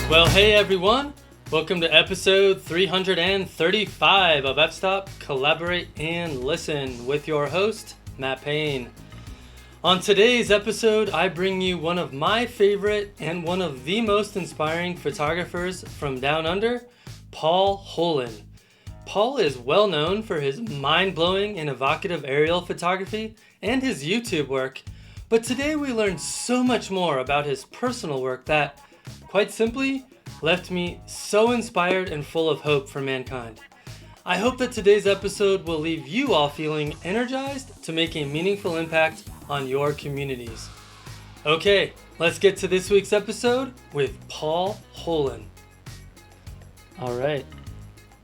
Well, hey everyone! Welcome to episode 335 of F-Stop, Collaborate and Listen with your host, Matt Payne. On today's episode, I bring you one of my favorite and one of the most inspiring photographers from Down Under, Paul Hoelen. Paul is well known for his mind-blowing and evocative aerial photography and his YouTube work, but today we learn so much more about his personal work that, quite simply, left me so inspired and full of hope for mankind. I hope that today's episode will leave you all feeling energized to make a meaningful impact on your communities. Okay, let's get to this week's episode with Paul Hoelen. All right,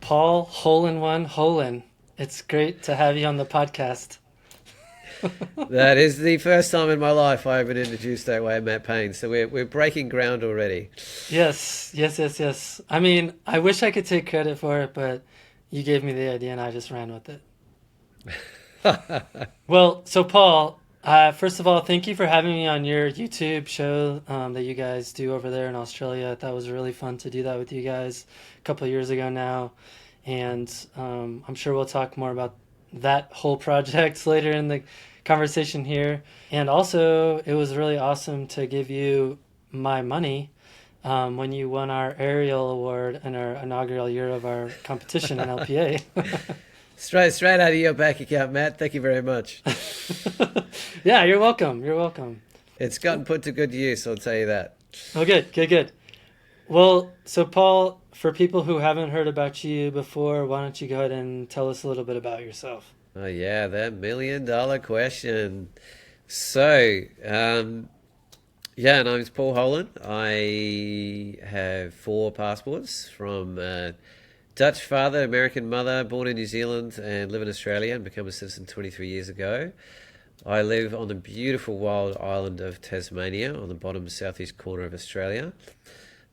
Paul Hoelen. It's great to have you on the podcast. That is the first time in my life I've been introduced that way, Matt Payne. So we're breaking ground already. Yes. I mean, I wish I could take credit for it, but you gave me the idea and I just ran with it. Well, so Paul, first of all, thank you for having me on your YouTube show that you guys do over there in Australia. That was really fun to do that with you guys a couple of years ago now. And I'm sure we'll talk more about that whole project later in the conversation here. And also, it was really awesome to give you my money when you won our aerial award in our inaugural year of our competition in LPA. Straight out of your bank account, Matt. Thank you very much. Yeah, you're welcome. It's gotten put to good use, I'll tell you that. Oh, good. Well, so Paul, for people who haven't heard about you before, why don't you go ahead and tell us a little bit about yourself? Oh yeah, that $1 million question. So, name's Paul Hoelen. I have 4 passports from Dutch father, American mother, born in New Zealand and live in Australia and become a citizen 23 years ago. I live on the beautiful wild island of Tasmania on the bottom southeast corner of Australia.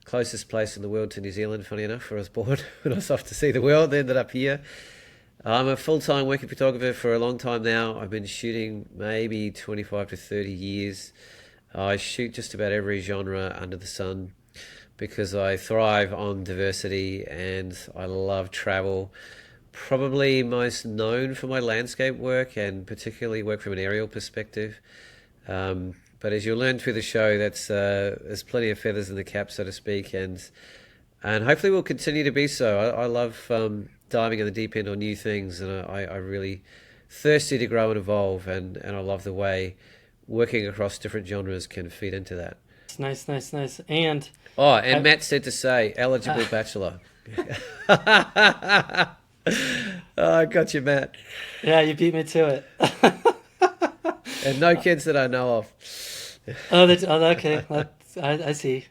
Closest place in the world to New Zealand, funny enough, where I was born when I was off to see the world, ended up here. I'm a full-time working photographer for a long time now. I've been shooting maybe 25 to 30 years. I shoot just about every genre under the sun because I thrive on diversity and I love travel. Probably most known for my landscape work and particularly work from an aerial perspective. But as you'll learn through the show, there's plenty of feathers in the cap, so to speak, and hopefully will continue to be so. I love diving in the deep end on new things, and I really thirsty to grow and evolve, and I love the way working across different genres can feed into that. Nice. And Matt said to say, eligible bachelor. Oh, I got you, Matt. Yeah, you beat me to it. And no kids that I know of. Okay. I see.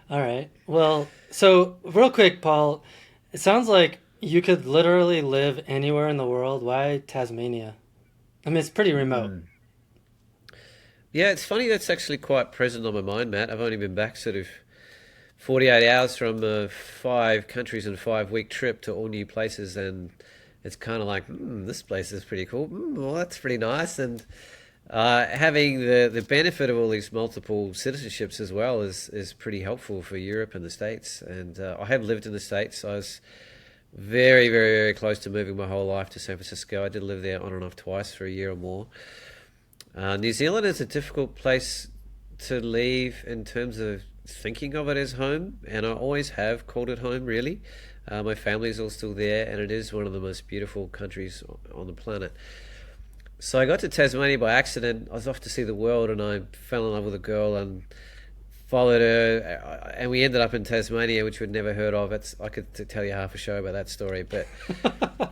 All right. Well, so real quick, Paul, it sounds like you could literally live anywhere in the world. Why Tasmania? I mean, it's pretty remote. Yeah, it's funny that's actually quite present on my mind, Matt. I've only been back sort of 48 hours from a 5 countries and 5-week trip to all new places, and it's kind of like, this place is pretty cool. Well, that's pretty nice. And having the benefit of all these multiple citizenships as well is pretty helpful for Europe and the States. And I have lived in the States. I was very, very, very close to moving my whole life to San Francisco. I did live there on and off twice for a year or more. New Zealand is a difficult place to leave in terms of thinking of it as home, and I always have called it home, really. My family is all still there, and it is one of the most beautiful countries on the planet. So I got to Tasmania by accident. I was off to see the world, and I fell in love with a girl and followed her, and we ended up in Tasmania, which we'd never heard of. I could tell you half a show about that story, but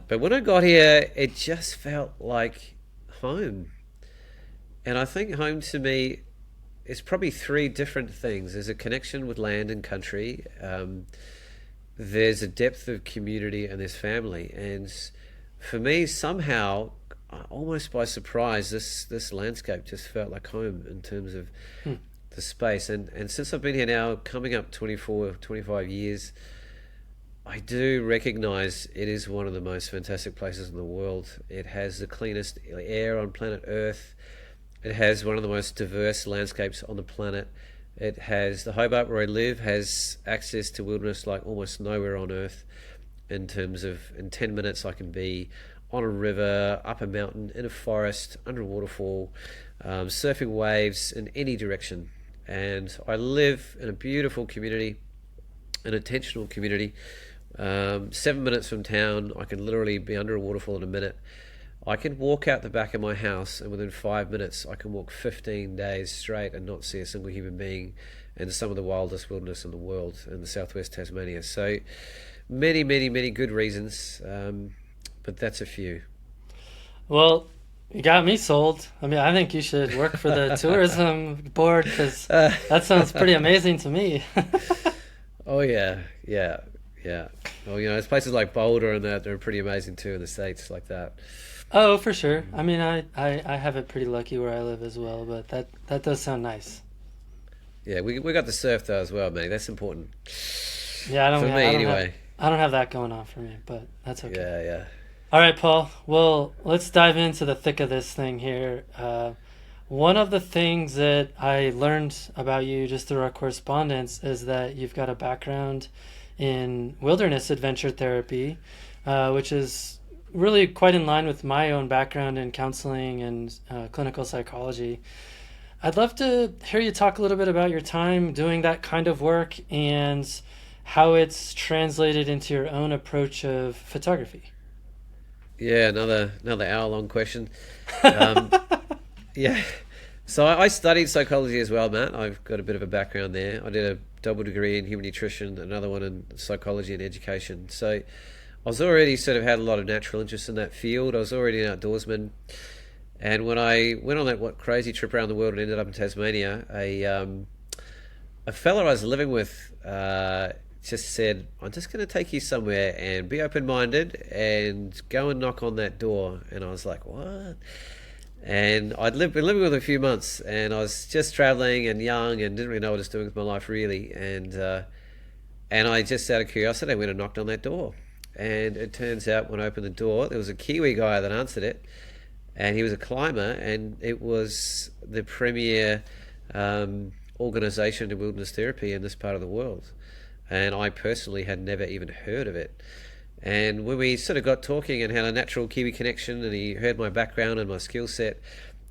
but when I got here, it just felt like home. And I think home to me is probably 3 different things. There's a connection with land and country. There's a depth of community, and there's family. And for me, somehow, almost by surprise, this landscape just felt like home in terms of the space. And since I've been here now, coming up 25 years, I do recognize it is one of the most fantastic places in the world. It has the cleanest air on planet Earth. It has one of the most diverse landscapes on the planet. It has the Hobart where I live has access to wilderness like almost nowhere on earth. In terms of in 10 minutes I can be on a river, up a mountain, in a forest, under a waterfall, surfing waves in any direction. And I live in a beautiful community, an intentional community. 7 minutes from town, I can literally be under a waterfall in a minute. I can walk out the back of my house, and within 5 minutes, I can walk 15 days straight and not see a single human being in some of the wildest wilderness in the world in the southwest Tasmania. So, many, many, many good reasons, but that's a few. Well, you got me sold. I mean, I think you should work for the tourism board because Uh, that sounds pretty amazing to me. oh yeah, yeah, yeah. Well, there's places like Boulder and that are pretty amazing too in the States like that. Oh, for sure. I mean, I have it pretty lucky where I live as well, but that does sound nice. Yeah, we got the surf though as well, mate. That's important Yeah, for me anyway. I don't have that going on for me, but that's okay. Yeah, yeah. All right, Paul. Well, let's dive into the thick of this thing here. One of the things that I learned about you just through our correspondence is that you've got a background in wilderness adventure therapy, which is really quite in line with my own background in counseling and clinical psychology. I'd love to hear you talk a little bit about your time doing that kind of work and how it's translated into your own approach of photography. Yeah, another hour-long question. Um, yeah. So I studied psychology as well, Matt. I've got a bit of a background there. I did a double degree in human nutrition, another one in psychology and education. So I was already sort of had a lot of natural interest in that field. I was already an outdoorsman. And when I went on that crazy trip around the world and ended up in Tasmania, a fella I was living with just said, I'm just going to take you somewhere and be open-minded and go and knock on that door. And I was like, what? And been living with him a few months, and I was just traveling and young and didn't really know what I was doing with my life really. And I just out of curiosity, I went and knocked on that door. And it turns out when I opened the door, there was a Kiwi guy that answered it, and he was a climber, and it was the premier organisation in wilderness therapy in this part of the world. And I personally had never even heard of it. And when we sort of got talking and had a natural Kiwi connection, and he heard my background and my skill set,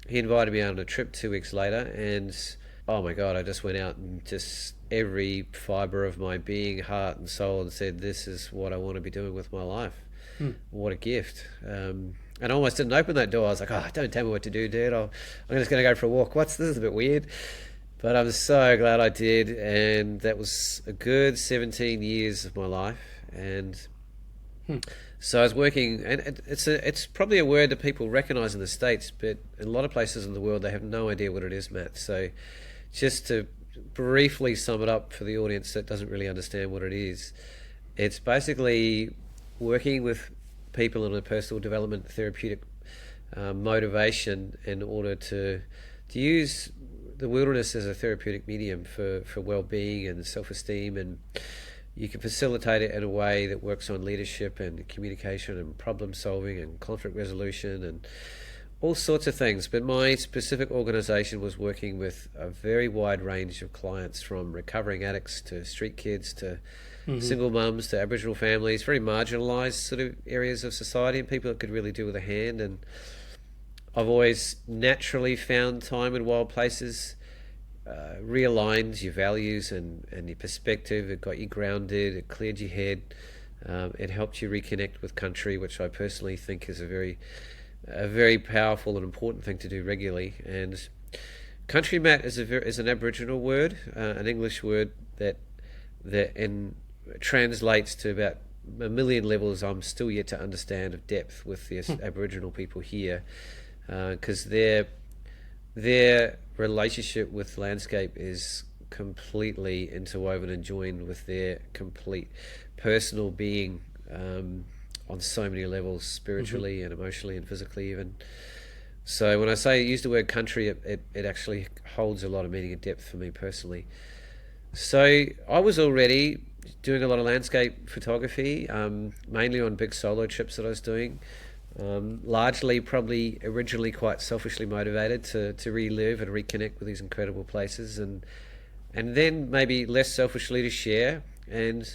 he invited me out on a trip 2 weeks later. And oh my God, I just went out and just every fibre of my being, heart, and soul, and said, "This is what I want to be doing with my life." What a gift! And I almost didn't open that door. I was like, "Oh, don't tell me what to do, dude. I'm just going to go for a walk." This is a bit weird. But I'm so glad I did, and that was a good 17 years of my life. And so I was working, and it's probably a word that people recognise in the States, but in a lot of places in the world they have no idea what it is, Matt. So just to briefly sum it up for the audience that doesn't really understand what it is, it's basically working with people in a personal development therapeutic motivation in order to use the wilderness as a therapeutic medium for well-being and self-esteem, and you can facilitate it in a way that works on leadership and communication and problem solving and conflict resolution and all sorts of things. But my specific organisation was working with a very wide range of clients, from recovering addicts to street kids to single mums to Aboriginal families, very marginalised sort of areas of society, and people that could really do with a hand. And I've always naturally found time in wild places realigned your values and your perspective. It got you grounded, it cleared your head, it helped you reconnect with country, which I personally think is a very powerful and important thing to do regularly. And country, Matt, is an Aboriginal word, an English word that translates to about a million levels I'm still yet to understand of depth with the Aboriginal people here, because their relationship with landscape is completely interwoven and joined with their complete personal being on so many levels, spiritually and emotionally and physically even. So when I say use the word country, it actually holds a lot of meaning and depth for me personally. So I was already doing a lot of landscape photography, mainly on big solo trips that I was doing. Largely probably originally quite selfishly motivated to relive and reconnect with these incredible places, and and then maybe less selfishly to share. And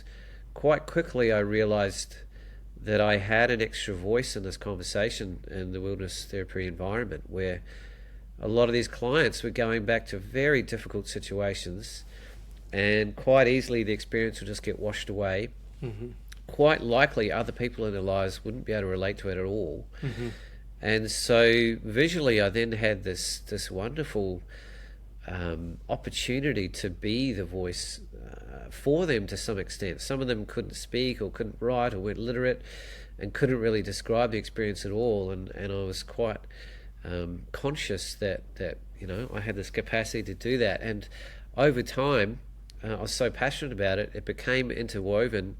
quite quickly I realized that I had an extra voice in this conversation in the wilderness therapy environment, where a lot of these clients were going back to very difficult situations, and quite easily the experience would just get washed away. Mm-hmm. Quite likely other people in their lives wouldn't be able to relate to it at all. Mm-hmm. And so visually I then had this wonderful opportunity to be the voice for them to some extent. Some of them couldn't speak or couldn't write or weren't literate and couldn't really describe the experience at all, and I was quite conscious that I had this capacity to do that. And over time I was so passionate about it, it became interwoven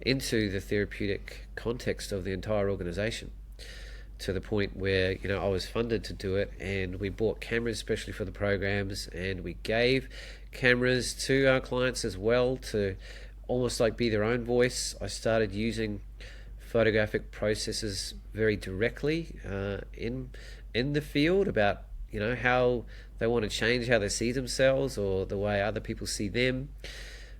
into the therapeutic context of the entire organization, to the point where I was funded to do it, and we bought cameras especially for the programs, and we gave cameras to our clients as well to almost like be their own voice. I started using photographic processes very directly in the field about how they want to change how they see themselves or the way other people see them.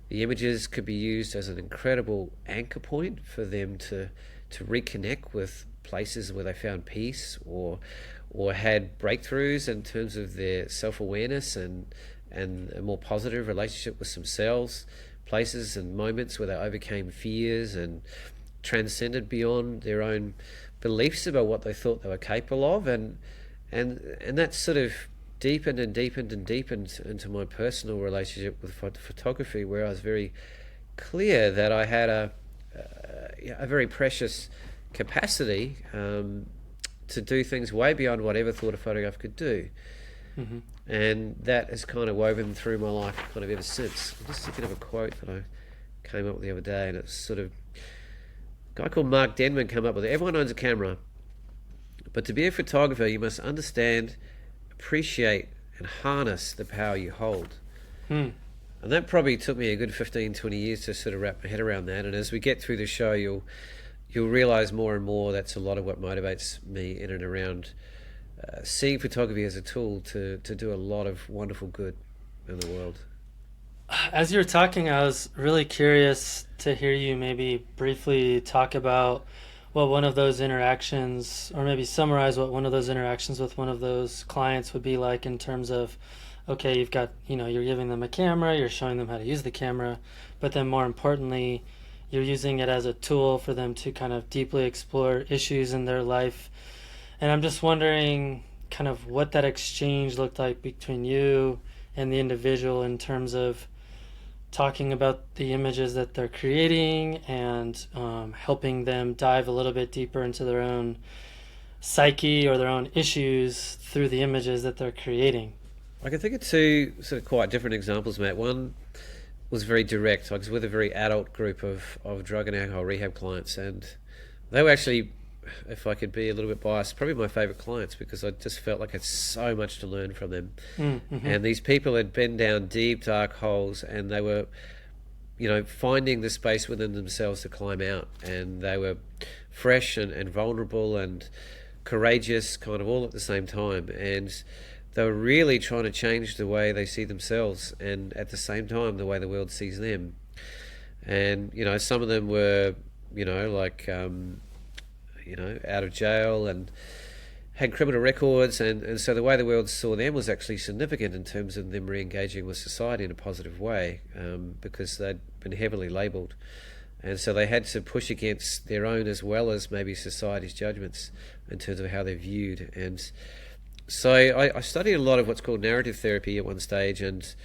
The images could be used as an incredible anchor point for them to reconnect with places where they found peace or had breakthroughs in terms of their self-awareness and a more positive relationship with themselves, places and moments where they overcame fears and transcended beyond their own beliefs about what they thought they were capable of, and that sort of deepened and deepened and deepened into my personal relationship with photography, where I was very clear that I had a very precious capacity to do things way beyond what I ever thought a photograph could do. Mm-hmm. And that has kind of woven through my life kind of ever since. I'm just thinking of a quote that I came up with the other day, and it's sort of a guy called Mark Denman came up with it. Everyone owns a camera, but to be a photographer you must understand, appreciate and harness the power you hold. And that probably took me a good 15-20 years to sort of wrap my head around that, and as we get through the show you'll realize more and more that's a lot of what motivates me in and around seeing photography as a tool to do a lot of wonderful good in the world. As you were talking, I was really curious to hear you maybe briefly talk about what one of those interactions, or maybe summarize what one of those interactions with one of those clients would be like, in terms of, okay, you've got, you're giving them a camera, you're showing them how to use the camera, but then more importantly, you're using it as a tool for them to kind of deeply explore issues in their life. And I'm just wondering kind of what that exchange looked like between you and the individual, in terms of talking about the images that they're creating and helping them dive a little bit deeper into their own psyche or their own issues through the images that they're creating. I can think of two sort of quite different examples, Matt. One was very direct. I was with a very adult group of drug and alcohol rehab clients, and they were actually, if I could be a little bit biased, probably my favourite clients, because I just felt like I had so much to learn from them. Mm-hmm. And these people had been down deep, dark holes, and they were, finding the space within themselves to climb out. And they were fresh and vulnerable and courageous, kind of all at the same time. And they were really trying to change the way they see themselves, and at the same time the way the world sees them. And some of them were out of jail and had criminal records, and so the way the world saw them was actually significant in terms of them re-engaging with society in a positive way, because they'd been heavily labelled, and so they had to push against their own as well as maybe society's judgments in terms of how they're viewed. And so I studied a lot of what's called narrative therapy at one stage, and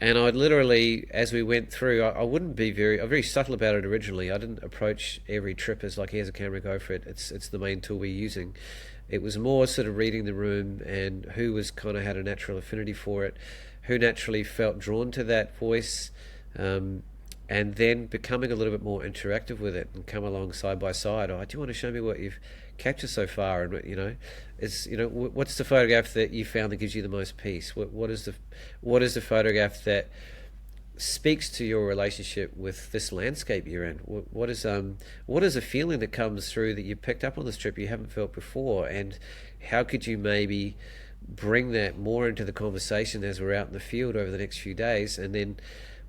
I'd literally, as we went through, I wouldn't be I'm very subtle about it originally. I didn't approach every trip as like, here's a camera, go for it. It's the main tool we're using. It was more sort of reading the room and who was kind of had a natural affinity for it, who naturally felt drawn to that voice, and then becoming a little bit more interactive with it and come along side by side. Oh, do you want to show me what you've captured so far? And what's the photograph that you found that gives you the most peace? What is the photograph that speaks to your relationship with this landscape you're in? What is a feeling that comes through that you picked up on this trip you haven't felt before? And how could you maybe bring that more into the conversation as we're out in the field over the next few days, and then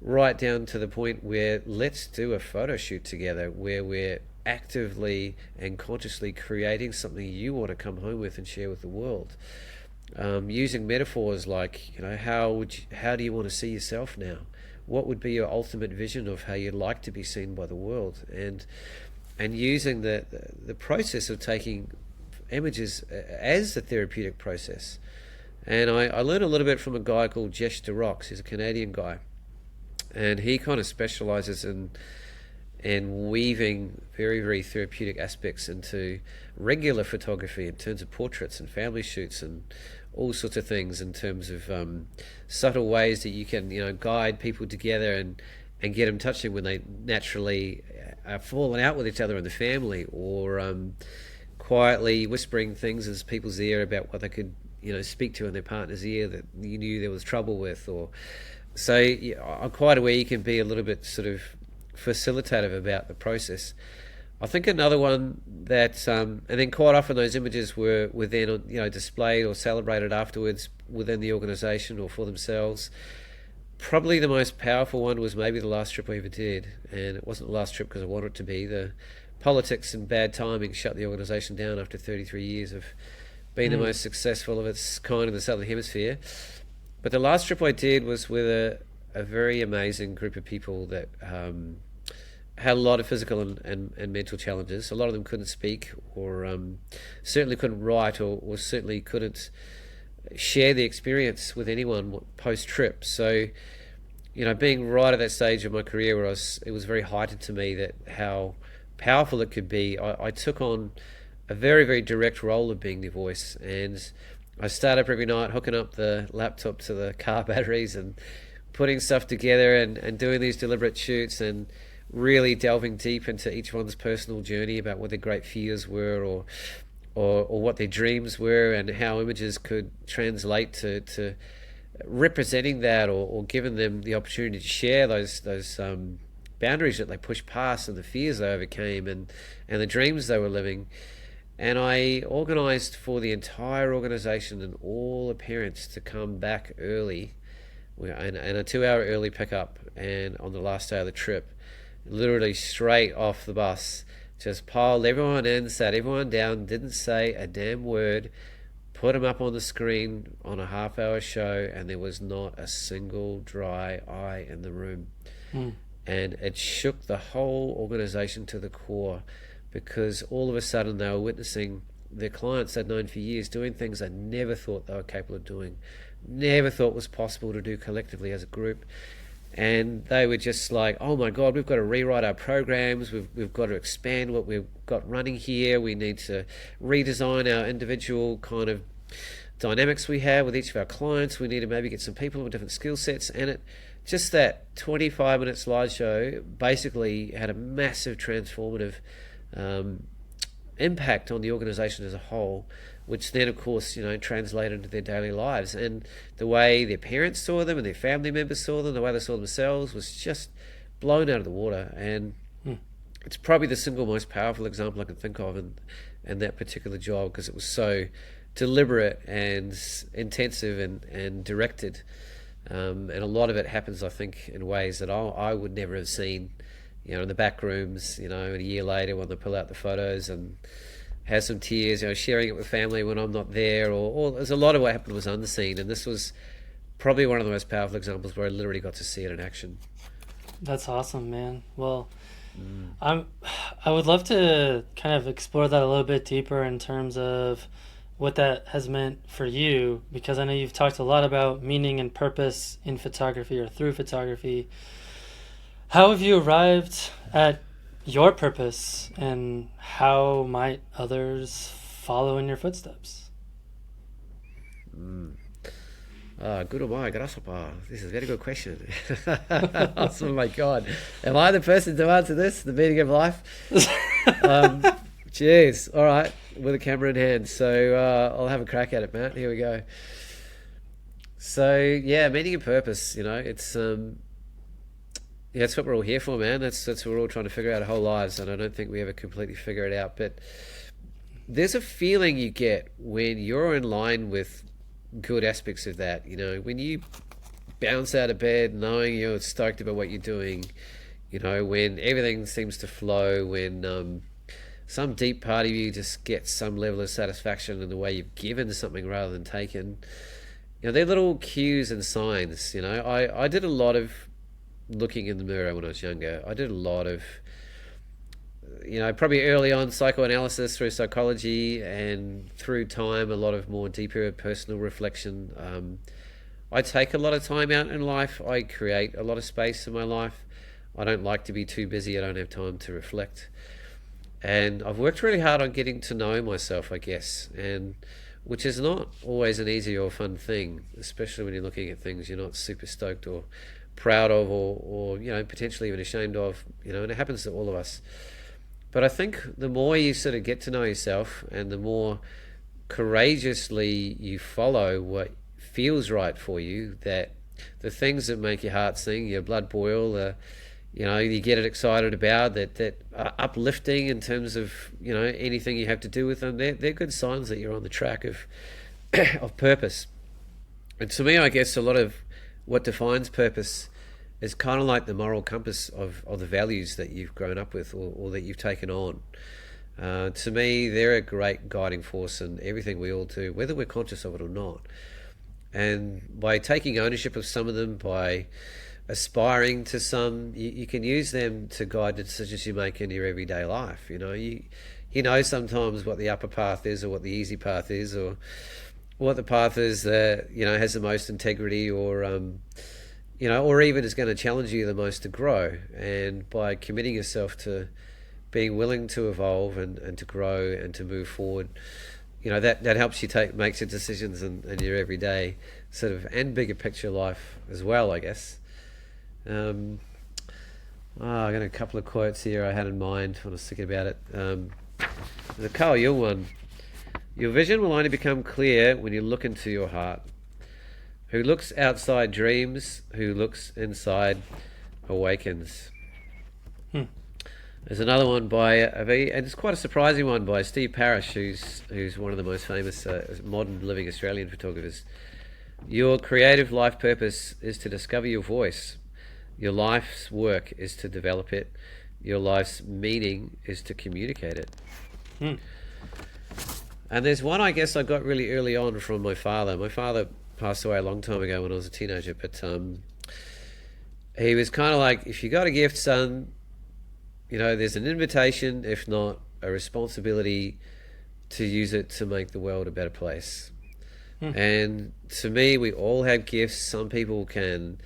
right down to the point where let's do a photo shoot together where we're actively and consciously creating something you want to come home with and share with the world. Using metaphors like, how do you want to see yourself now? What would be your ultimate vision of how you'd like to be seen by the world? And using the process of taking images as a therapeutic process. And I learned a little bit from a guy called Jesh DeRox. He's a Canadian guy, and he kind of specializes in weaving very, very therapeutic aspects into regular photography in terms of portraits and family shoots and all sorts of things, in terms of subtle ways that you can guide people together and get them touching when they naturally are falling out with each other in the family, or quietly whispering things in people's ear about what they could speak to in their partner's ear that you knew there was trouble with. Or so I'm quite aware you can be a little bit sort of facilitative about the process. I think another one that and then quite often those images were then displayed or celebrated afterwards within the organization or for themselves. Probably the most powerful one was maybe the last trip I ever did, and it wasn't the last trip because I wanted it to be. The politics and bad timing shut the organization down after 33 years of being the most successful of its kind in the Southern Hemisphere. But the last trip I did was with a very amazing group of people that had a lot of physical and mental challenges. A lot of them couldn't speak, or certainly couldn't write, or certainly couldn't share the experience with anyone post-trip. So, being right at that stage of my career where it was very heightened to me that how powerful it could be, I took on a very, very direct role of being the voice. And I start up every night hooking up the laptop to the car batteries and putting stuff together and doing these deliberate shoots and really delving deep into each one's personal journey about what their great fears were, or what their dreams were, and how images could translate to representing that, or giving them the opportunity to share those boundaries that they pushed past, and the fears they overcame, and the dreams they were living. And I organised for the entire organisation and all the parents to come back early, and a 2-hour early pickup, and on the last day of the trip, literally straight off the bus, just piled everyone in, sat everyone down, didn't say a damn word, put them up on the screen on a half-hour show, and there was not a single dry eye in the room. And it shook the whole organisation to the core, because all of a sudden they were witnessing their clients they'd known for years doing things they never thought they were capable of doing, never thought was possible to do collectively as a group. And they were just like, oh my God, we've got to rewrite our programs, we've got to expand what we've got running here, we need to redesign our individual kind of dynamics we have with each of our clients, we need to maybe get some people with different skill sets. And just that 25-minute slideshow basically had a massive transformative impact on the organization as a whole, which then of course translated into their daily lives, and the way their parents saw them and their family members saw them, the way they saw themselves, was just blown out of the water. And it's probably the single most powerful example I can think of in that particular job, because it was so deliberate and intensive and directed, and a lot of it happens, I think, in ways that I would never have seen in the back rooms, and a year later when they pull out the photos and have some tears, sharing it with family when I'm not there, or there's a lot of what happened was unseen, and this was probably one of the most powerful examples where I literally got to see it in action. That's awesome, man. Well, I would love to kind of explore that a little bit deeper in terms of what that has meant for you, because I know you've talked a lot about meaning and purpose in photography or through photography. How have you arrived at your purpose, and how might others follow in your footsteps? Good or my grasshopper. This is a very good question. Oh my God, am I the person to answer this? The meaning of life? Cheers. All right, with a camera in hand. So I'll have a crack at it, Matt. Here we go. So yeah, meaning and purpose. It's that's what we're all here for, man. That's what we're all trying to figure out our whole lives, and I don't think we ever completely figure it out. But there's a feeling you get when you're in line with good aspects of that. When you bounce out of bed knowing you're stoked about what you're doing, when everything seems to flow, when some deep part of you just gets some level of satisfaction in the way you've given something rather than taken. They're little cues and signs. I did a lot of looking in the mirror when I was younger. I did a lot of, probably early on psychoanalysis through psychology, and through time a lot of more deeper personal reflection. I take a lot of time out in life. I create a lot of space in my life. I don't like to be too busy. I don't have time to reflect. And I've worked really hard on getting to know myself, I guess, and which is not always an easy or fun thing, especially when you're looking at things you're not super stoked or proud of, or potentially even ashamed of, and it happens to all of us. But I think the more you sort of get to know yourself, and the more courageously you follow what feels right for you, that the things that make your heart sing, your blood boil, you get it excited about, that are uplifting in terms of anything you have to do with them, they're good signs that you're on the track of of purpose. And to me, I guess a lot of what defines purpose is kind of like the moral compass of the values that you've grown up with, or that you've taken on. To me, they're a great guiding force in everything we all do, whether we're conscious of it or not. And by taking ownership of some of them, by aspiring to some, you can use them to guide the decisions you make in your everyday life. You know sometimes what the upper path is, or what the easy path is, or what the path is that has the most integrity, or or even is going to challenge you the most to grow. And by committing yourself to being willing to evolve and to grow and to move forward, that helps you makes your decisions in your everyday sort of and bigger picture life as well, I guess. I got a couple of quotes here I had in mind when I was thinking about it. The Carl Jung one: "Your vision will only become clear when you look into your heart. Who looks outside dreams, who looks inside awakens." There's another one by and it's quite a surprising one, by Steve Parrish, who's one of the most famous modern living Australian photographers. "Your creative life purpose is to discover your voice. Your life's work is to develop it. Your life's meaning is to communicate it." And there's one I guess I got really early on from my father. My father passed away a long time ago when I was a teenager, but he was kind of like, "If you got a gift, son, there's an invitation, if not a responsibility, to use it to make the world a better place." And to me, we all have gifts. Some people can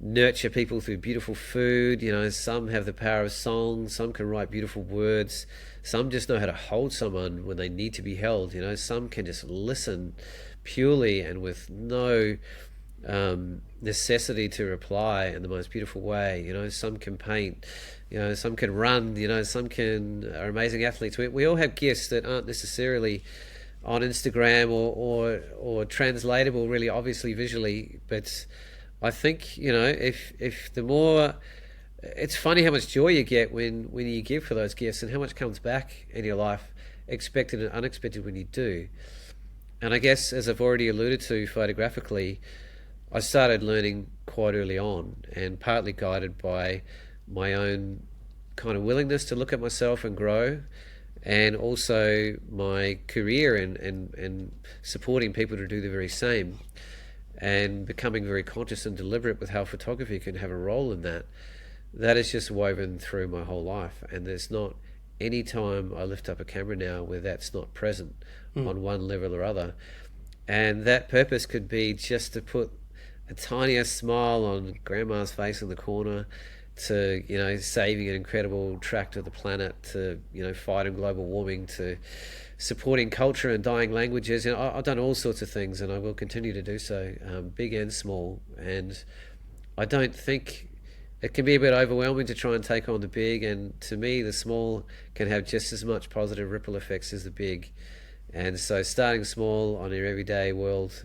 nurture people through beautiful food. Some have the power of song. Some can write beautiful words. Some just know how to hold someone when they need to be held. Some can just listen purely and with no necessity to reply in the most beautiful way. Some can paint. Some can run. Some are amazing athletes. We all have gifts that aren't necessarily on Instagram or translatable really obviously visually, but I think if the more, it's funny how much joy you get when you give for those gifts, and how much comes back in your life, expected and unexpected, when you do. And I guess, as I've already alluded to, photographically, I started learning quite early on, and partly guided by my own kind of willingness to look at myself and grow, and also my career and supporting people to do the very same, and becoming very conscious and deliberate with how photography can have a role in that. That is just woven through my whole life, and there's not any time I lift up a camera now where that's not present on one level or other. And that purpose could be just to put a tiniest smile on grandma's face in the corner, to saving an incredible tract of the planet, to fighting global warming, to supporting culture and dying languages. I've done all sorts of things, and I will continue to do so, big and small. And I don't think, it can be a bit overwhelming to try and take on the big, and to me the small can have just as much positive ripple effects as the big. And so starting small on your everyday world,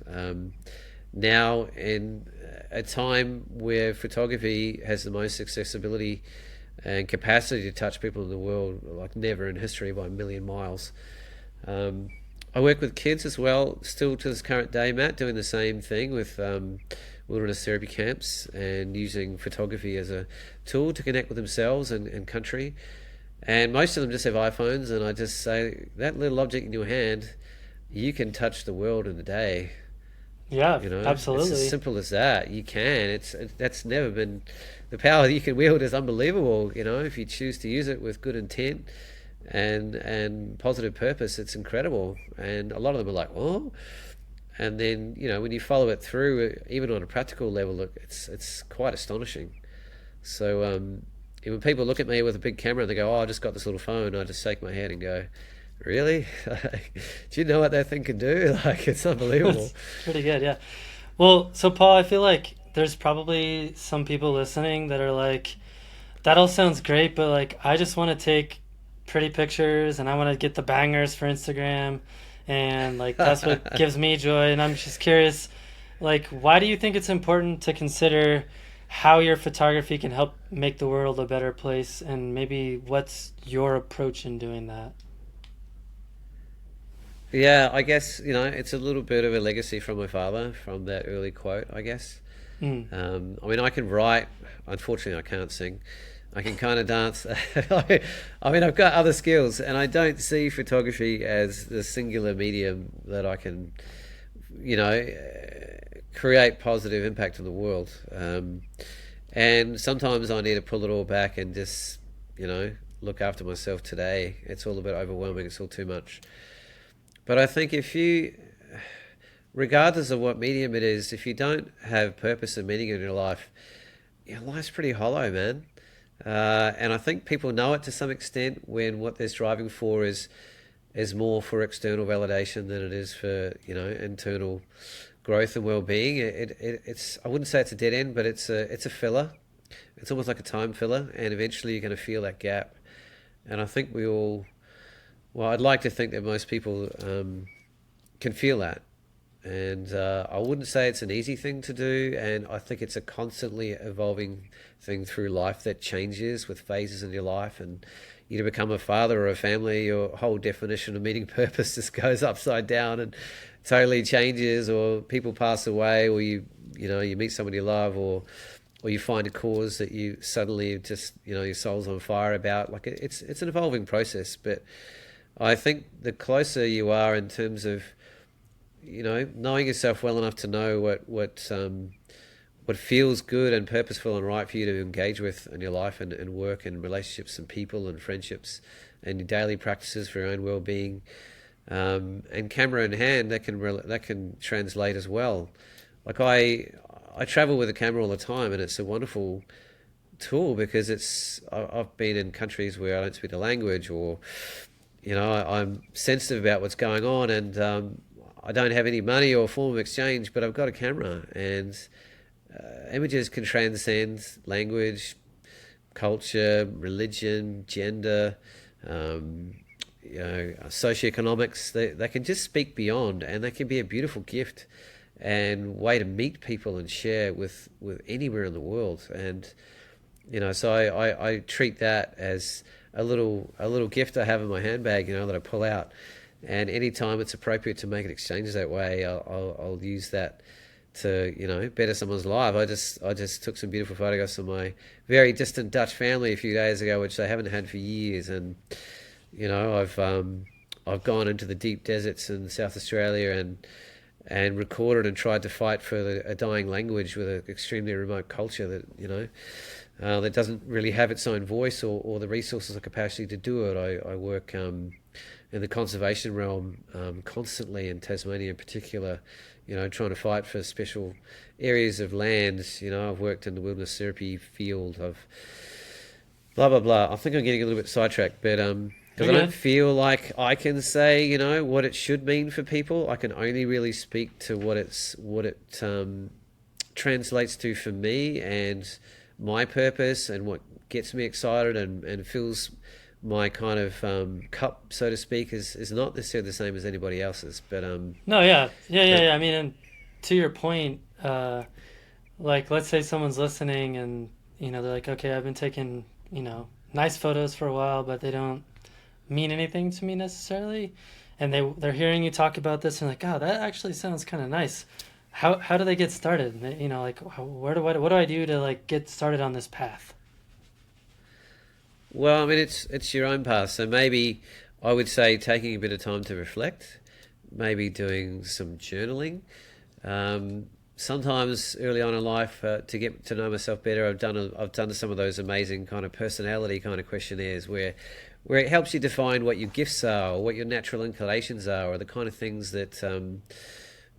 now in a time where photography has the most accessibility and capacity to touch people in the world like never in history by a million miles, I work with kids as well, still to this current day, Matt, doing the same thing with wilderness therapy camps and using photography as a tool to connect with themselves and country. And most of them just have iPhones, and I just say that little object in your hand, you can touch the world in a day. Yeah, You know, it's as absolutely. simple as that. You can. That's never been the power that you can wield is unbelievable. You know, if you choose to use it with good intent and positive purpose, it's incredible. And a lot of them are like, oh, and then when you follow it through, even on a practical level, look, it's quite astonishing. So when people look at me with a big camera and they go, "Oh, I just got this little phone," I just shake my head and go, "Really? Do you know what that thing can do? Like, it's unbelievable." It's pretty good, yeah. Well, so Paul, I feel like there's probably some people listening that are like, that all sounds great, but like I just want to take pretty pictures and I want to get the bangers for Instagram, and like that's what gives me joy. And I'm just curious, like, why do you think it's important to consider how your photography can help make the world a better place, and maybe what's your approach in doing that? Yeah, I guess it's a little bit of a legacy from my father, from that early quote, I guess. Mm. I mean, I can write. Unfortunately, I can't sing. I can kind of dance. I mean, I've got other skills, and I don't see photography as the singular medium that I can, you know, create positive impact on the world. And sometimes I need to pull it all back and just, look after myself today. It's all a bit overwhelming. It's all too much. But I think if you, regardless of what medium it is, if you don't have purpose and meaning in your life's pretty hollow, man. And I think people know it to some extent when what they're striving for is more for external validation than it is for internal growth and well-being. It's I wouldn't say it's a dead end, but it's a filler. It's almost like a time filler, and eventually you're going to feel that gap. And I think we all, well, I'd like to think that most people can feel that. And I wouldn't say it's an easy thing to do, and I think it's a constantly evolving thing through life that changes with phases in your life. And you become a father or a family, your whole definition of meaning purpose just goes upside down and totally changes. Or people pass away, or you meet somebody you love, or you find a cause that you suddenly just your soul's on fire about. Like it's an evolving process, but I think the closer you are in terms of knowing yourself well enough to know what feels good and purposeful and right for you to engage with in your life and work and relationships and people and friendships and your daily practices for your own well-being, and camera in hand, that can translate as well. Like I travel with a camera all the time, and it's a wonderful tool because I've been in countries where I don't speak the language, or I'm sensitive about what's going on, and I don't have any money or form of exchange, but I've got a camera, and images can transcend language, culture, religion, gender, socioeconomics. They can just speak beyond, and they can be a beautiful gift and way to meet people and share with anywhere in the world. And so I treat that as a little gift I have in my handbag, that I pull out. And anytime it's appropriate to make an exchange that way, I'll use that to better someone's life. I just took some beautiful photographs of my very distant Dutch family a few days ago, which they haven't had for years. And I've gone into the deep deserts in South Australia and recorded and tried to fight for a dying language with an extremely remote culture that doesn't really have its own voice or the resources or capacity to do it. I work in the conservation realm constantly in Tasmania in particular, trying to fight for special areas of land. I've worked in the wilderness therapy field of blah, blah, blah. I think I'm getting a little bit sidetracked, but because You're I don't good. feel like I can say, what it should mean for people. I can only really speak to what it translates to for me and my purpose and what gets me excited and fills my kind of cup, so to speak, is not necessarily the same as anybody else's. No, yeah, yeah, yeah, But yeah. I mean, and to your point, like let's say someone's listening and they're like, okay, I've been taking nice photos for a while, but they don't mean anything to me necessarily, and they're hearing you talk about this and like, oh, that actually sounds kind of nice. How do they get started? Like where do what do I do to like get started on this path? Well, I mean, it's your own path. So maybe I would say taking a bit of time to reflect, maybe doing some journaling. Sometimes early on in life, to get to know myself better, I've done some of those amazing kind of personality kind of questionnaires where it helps you define what your gifts are, or what your natural inclinations are, or the kind of things that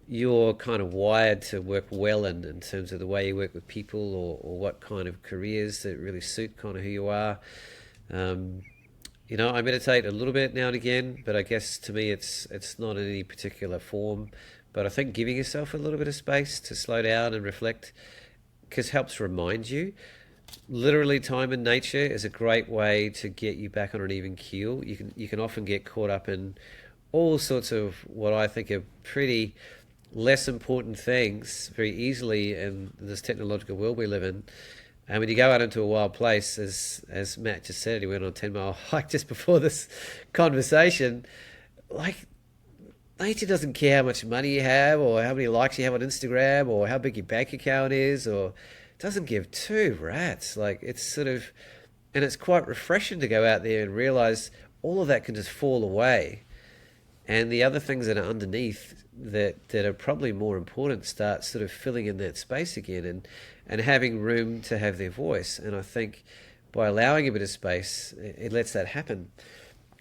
you're kind of wired to work well in terms of the way you work with people, or what kind of careers that really suit kind of who you are. Um, I meditate a little bit now and again, but I guess to me it's not in any particular form. But I think giving yourself a little bit of space to slow down and reflect, because helps remind you. Literally, time in nature is a great way to get you back on an even keel. You can often get caught up in all sorts of what I think are pretty less important things very easily in this technological world we live in. And when you go out into a wild place, as Matt just said, he went on a 10-mile hike just before this conversation. Like, nature doesn't care how much money you have, or how many likes you have on Instagram, or how big your bank account is, or it doesn't give two rats. Like, it's sort of, and it's quite refreshing to go out there and realize all of that can just fall away, and the other things that are underneath that are probably more important start sort of filling in that space again, and having room to have their voice. And I think by allowing a bit of space, it lets that happen.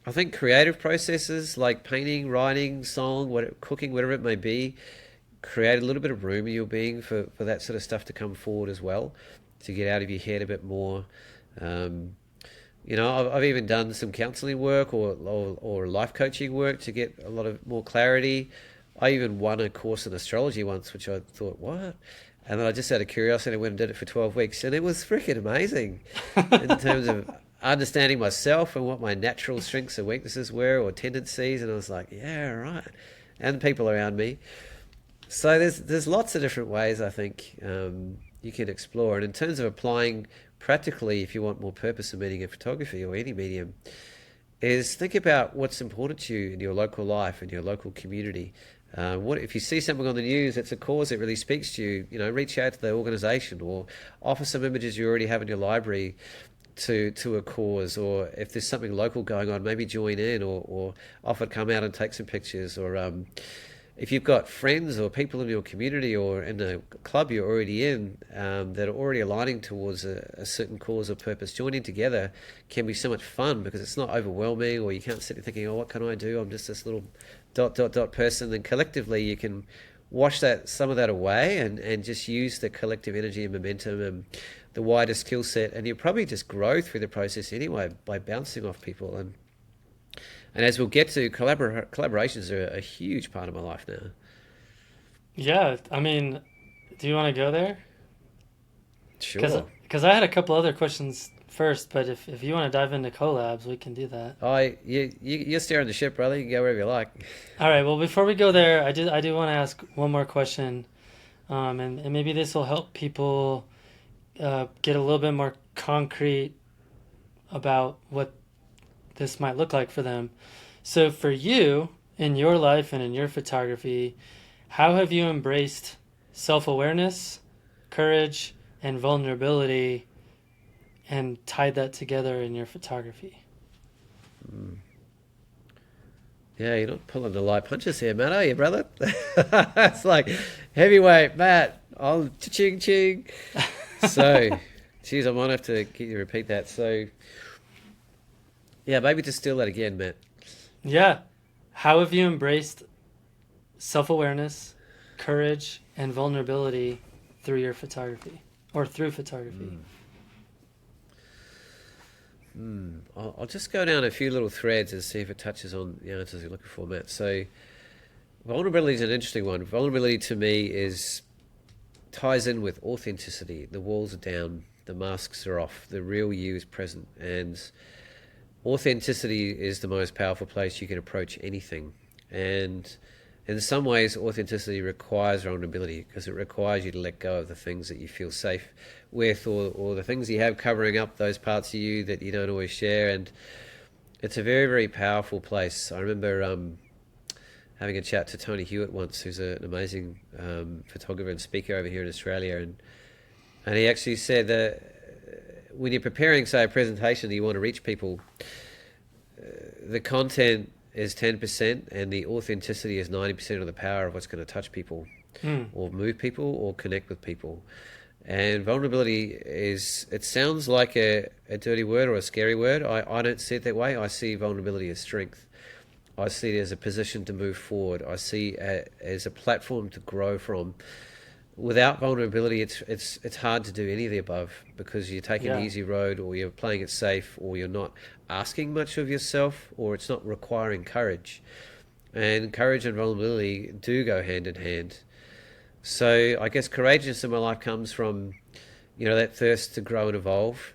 I think creative processes like painting, writing, song, cooking, whatever it may be, create a little bit of room in your being for that sort of stuff to come forward as well, to get out of your head a bit more. Um, I've even done some counselling work, or life coaching work, to get a lot of more clarity. I even won a course in astrology once, which I thought, what? And then I just out of curiosity went and did it for 12 weeks, and it was freaking amazing in terms of understanding myself and what my natural strengths and weaknesses were, or tendencies. And I was like, yeah, right. And people around me. So there's lots of different ways I think you can explore. And in terms of applying practically, if you want more purpose in meaning in photography or any medium, is think about what's important to you in your local life, in your local community. What if you see something on the news that's a cause that really speaks to you? Reach out to the organisation, or offer some images you already have in your library to a cause. Or if there's something local going on, maybe join in, or offer to come out and take some pictures. Or if you've got friends or people in your community or in a club you're already in, that are already aligning towards a certain cause or purpose, joining together can be so much fun, because it's not overwhelming, or you can't sit there thinking, oh, what can I do? I'm just this little ... person. Then collectively you can wash some of that away, and just use the collective energy and momentum and the wider skill set, and you'll probably just grow through the process anyway by bouncing off people. And as we'll get to, collaborations are a huge part of my life now. Yeah, I mean, do you want to go there? Sure. Because I had a couple other questions first, but if you want to dive into collabs, we can do that. You're steering the ship, brother. You can go wherever you like. All right. Well, before we go there, I do want to ask one more question, and maybe this will help people get a little bit more concrete about what this might look like for them. So, for you in your life and in your photography, how have you embraced self-awareness, courage, and vulnerability, and tied that together in your photography? Yeah, you're not pulling the light punches here, Matt, are you, brother? It's like heavyweight, Matt. Oh, ching ching. So, geez, I might have to get you to repeat that. So, yeah, maybe just steal that again, Matt. Yeah. How have you embraced self-awareness, courage, and vulnerability through your photography, or through photography? I'll just go down a few little threads and see if it touches on the answers you're looking for, Matt. So, vulnerability is an interesting one. Vulnerability to me ties in with authenticity. The walls are down, the masks are off, the real you is present, and authenticity is the most powerful place you can approach anything. And in some ways, authenticity requires vulnerability, because it requires you to let go of the things that you feel safe with, or the things you have covering up those parts of you that you don't always share. And It's a very, very powerful place. I remember having a chat to Tony Hewitt once, who's an amazing photographer and speaker over here in Australia, and he actually said that when you're preparing, say, a presentation that you want to reach people, the content is 10% and the authenticity is 90% of the power of what's going to touch people Mm. or move people or connect with people. And vulnerability is, it sounds like a dirty word or a scary word. I don't see it that way. I see vulnerability as strength. I see it as a position to move forward. I see it as a platform to grow from. Without vulnerability, it's hard to do any of the above because you're taking the Yeah. easy road, or you're playing it safe, or you're not asking much of yourself, or it's not requiring courage. And courage and vulnerability do go hand in hand. So I guess courageousness in my life comes from, that thirst to grow and evolve.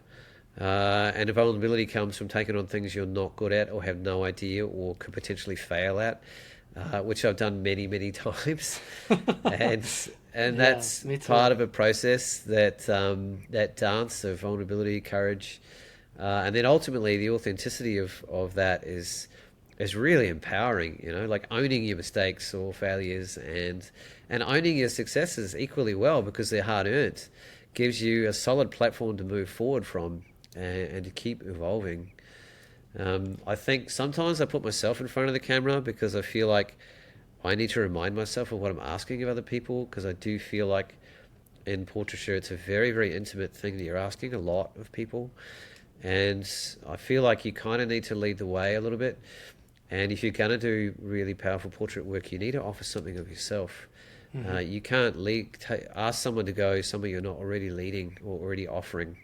And the vulnerability comes from taking on things you're not good at or have no idea or could potentially fail at, which I've done many, many times. and and Yeah, that's me too. part of a process that dance of vulnerability, courage, and then ultimately the authenticity of that is really empowering. Like owning your mistakes or failures and owning your successes equally well because they're hard earned, gives you a solid platform to move forward from and to keep evolving. I think sometimes I put myself in front of the camera because I feel like I need to remind myself of what I'm asking of other people, because I do feel like in portraiture it's a very, very intimate thing that you're asking a lot of people. And I feel like you kind of need to lead the way a little bit. And if you're going to do really powerful portrait work, you need to offer something of yourself. Hmm. You can't ask someone to go somewhere you're not already leading or already offering.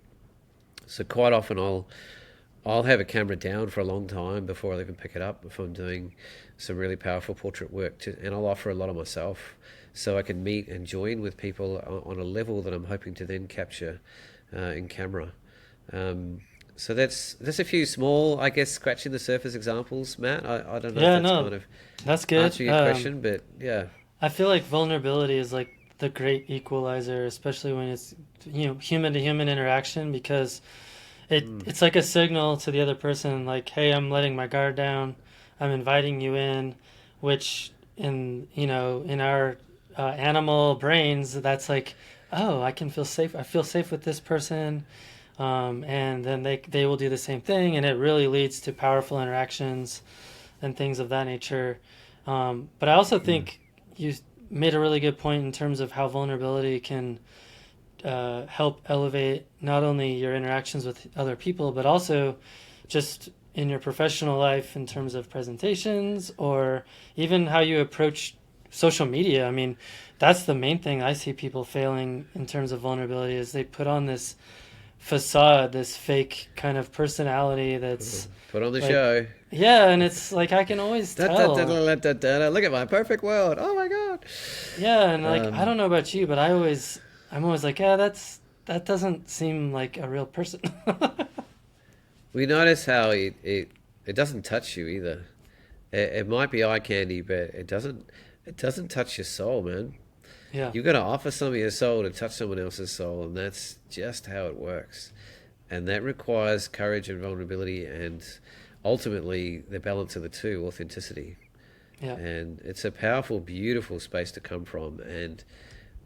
So quite often I'll have a camera down for a long time before I'll even pick it up if I'm doing some really powerful portrait work, and I'll offer a lot of myself so I can meet and join with people on a level that I'm hoping to then capture in camera. Um, so that's a few small, I guess, scratching the surface examples, Matt. I don't know if Yeah, that's no, kind of that's good. answering your question, but yeah. I feel like vulnerability is like the great equalizer, especially when it's human to human interaction, because Mm, it's like a signal to the other person, like, hey, I'm letting my guard down, I'm inviting you in, which in our animal brains, that's like, oh, I can feel safe. I feel safe with this person, and then they will do the same thing, and it really leads to powerful interactions and things of that nature. But I also mm. think you made a really good point in terms of how vulnerability can help elevate not only your interactions with other people, but also just in your professional life in terms of presentations or even how you approach social media. I mean, that's the main thing I see people failing in terms of vulnerability is they put on this facade, this fake kind of personality that's Put on the like, show. yeah, and it's like I can always Da, da, da, tell. da, da, da, da. Look at my perfect world. Oh my god. Yeah, and like I Um, don't know about you, but I'm always like, yeah, that doesn't seem like a real person. we notice how it doesn't touch you either. It might be eye candy, but it doesn't touch your soul, man. Yeah. You've got to offer some of your soul to touch someone else's soul, and that's just how it works. And that requires courage and vulnerability, and ultimately the balance of the two, authenticity. Yeah. And it's a powerful, beautiful space to come from, and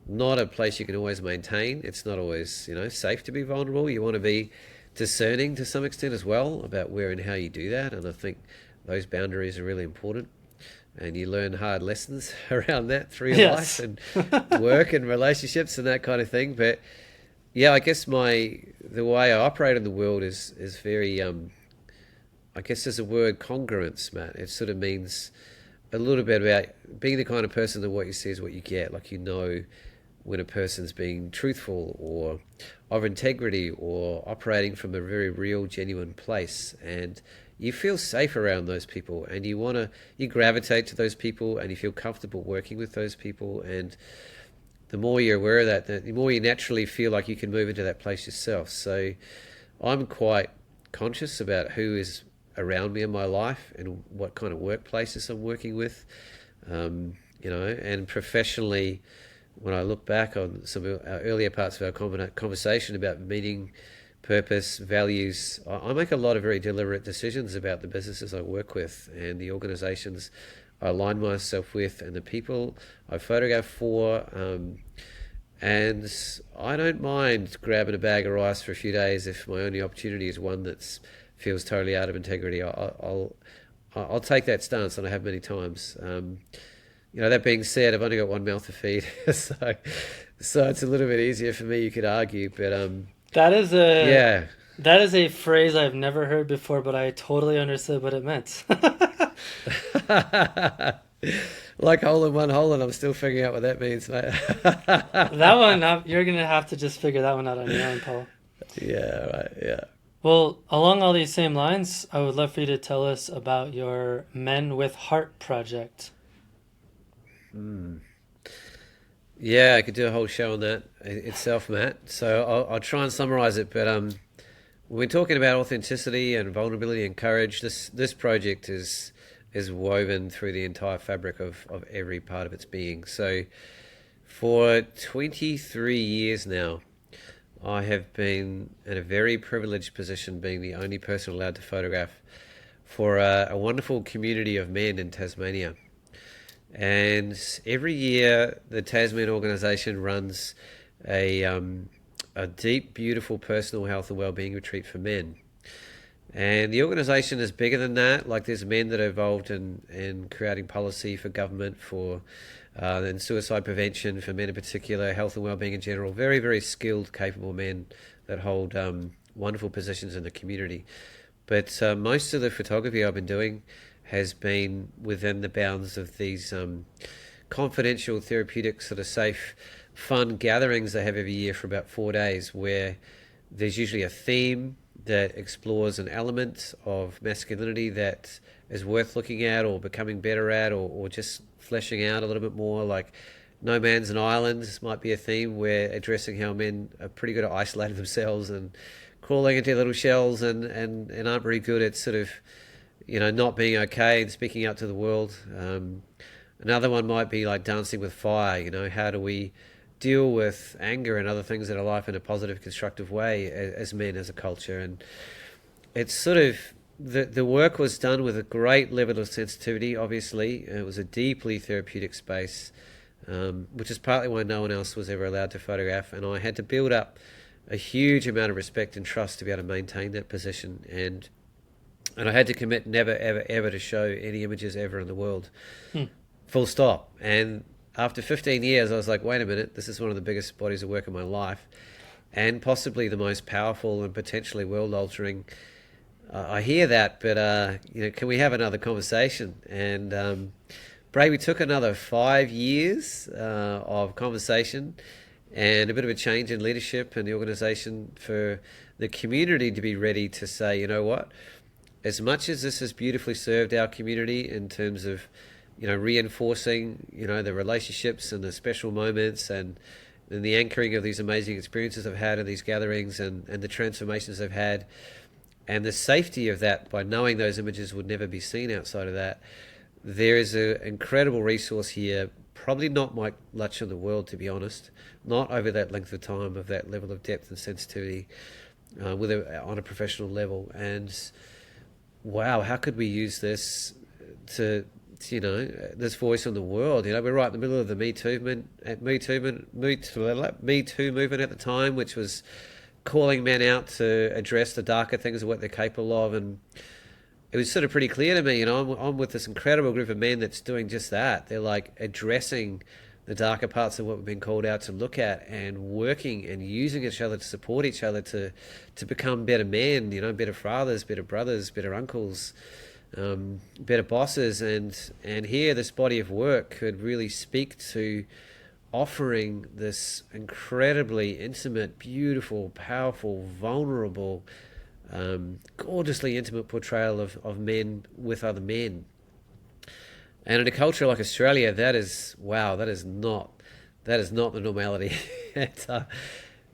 not a place you can always maintain. It's not always, safe to be vulnerable. You want to be discerning to some extent as well about where and how you do that. And I think those boundaries are really important. And you learn hard lessons around that through your life Yes. and work and relationships and that kind of thing. But yeah, I guess the way I operate in the world is very I guess there's a word congruence, Matt. It sort of means a little bit about being the kind of person that what you see is what you get. Like when a person's being truthful or of integrity or operating from a very real, genuine place, and you feel safe around those people, and you gravitate to those people, and you feel comfortable working with those people, and the more you're aware of that, the more you naturally feel like you can move into that place yourself. So I'm quite conscious about who is around me in my life and what kind of workplaces I'm working with. And professionally, when I look back on some of our earlier parts of our conversation about meeting purpose, values. I make a lot of very deliberate decisions about the businesses I work with and the organizations I align myself with and the people I photograph for. And I don't mind grabbing a bag of rice for a few days if my only opportunity is one that feels totally out of integrity. I'll take that stance, and I have many times. That being said, I've only got one mouth to feed, so it's a little bit easier for me, you could argue. But That is a yeah, that is a phrase I've never heard before, but I totally understood what it meant. like hole in one hole, and I'm still figuring out what that means, mate. That one, you're gonna have to just figure that one out on your own, Paul. Yeah, right. Yeah. Well, along all these same lines, I would love for you to tell us about your Men with Heart project. Yeah, I could do a whole show on that itself, Matt. So I'll try and summarize it. But when we're talking about authenticity and vulnerability and courage, this project is woven through the entire fabric of every part of its being. So for 23 years now, I have been in a very privileged position, being the only person allowed to photograph for a wonderful community of men in Tasmania. And every year, the Tasman organisation runs a deep, beautiful personal health and wellbeing retreat for men. And the organisation is bigger than that. Like, there's men that are involved in creating policy for government, for and suicide prevention for men in particular, health and wellbeing in general. Very, very skilled, capable men that hold wonderful positions in the community. But most of the photography I've been doing has been within the bounds of these confidential, therapeutic, sort of safe, fun gatherings they have every year for about 4 days, where there's usually a theme that explores an element of masculinity that is worth looking at or becoming better at, or just fleshing out a little bit more. Like No Man's an Island might be a theme, where addressing how men are pretty good at isolating themselves and crawling into little shells and aren't very good at sort of, not being okay and speaking out to the world. Another one might be like Dancing with Fire. How do we deal with anger and other things in our life in a positive, constructive way as men, as a culture? And it's sort of, the work was done with a great level of sensitivity, obviously. It was a deeply therapeutic space, which is partly why no one else was ever allowed to photograph. And I had to build up a huge amount of respect and trust to be able to maintain that position. And I had to commit never, ever, ever to show any images ever in the world. Full stop. And after 15 years, I was like, wait a minute, this is one of the biggest bodies of work in my life, and possibly the most powerful and potentially world-altering. I hear that, but can we have another conversation? And Bray, we took another 5 years of conversation and a bit of a change in leadership in the organisation for the community to be ready to say, you know what, as much as this has beautifully served our community in terms of, reinforcing, the relationships and the special moments and the anchoring of these amazing experiences I've had in these gatherings and the transformations I've had, and the safety of that by knowing those images would never be seen outside of that, there is an incredible resource here, probably not much in the world, to be honest, not over that length of time, of that level of depth and sensitivity on a professional level. And wow, how could we use this to, this voice in the world? We're right in the middle of the Me Too movement at the time, which was calling men out to address the darker things of what they're capable of. And it was sort of pretty clear to me, I'm with this incredible group of men that's doing just that. They're like addressing the darker parts of what we've been called out to look at, and working and using each other to support each other to become better men, better fathers, better brothers, better uncles, better bosses. And here, this body of work could really speak to offering this incredibly intimate, beautiful, powerful, vulnerable, gorgeously intimate portrayal of men with other men. And in a culture like Australia, that is not the normality.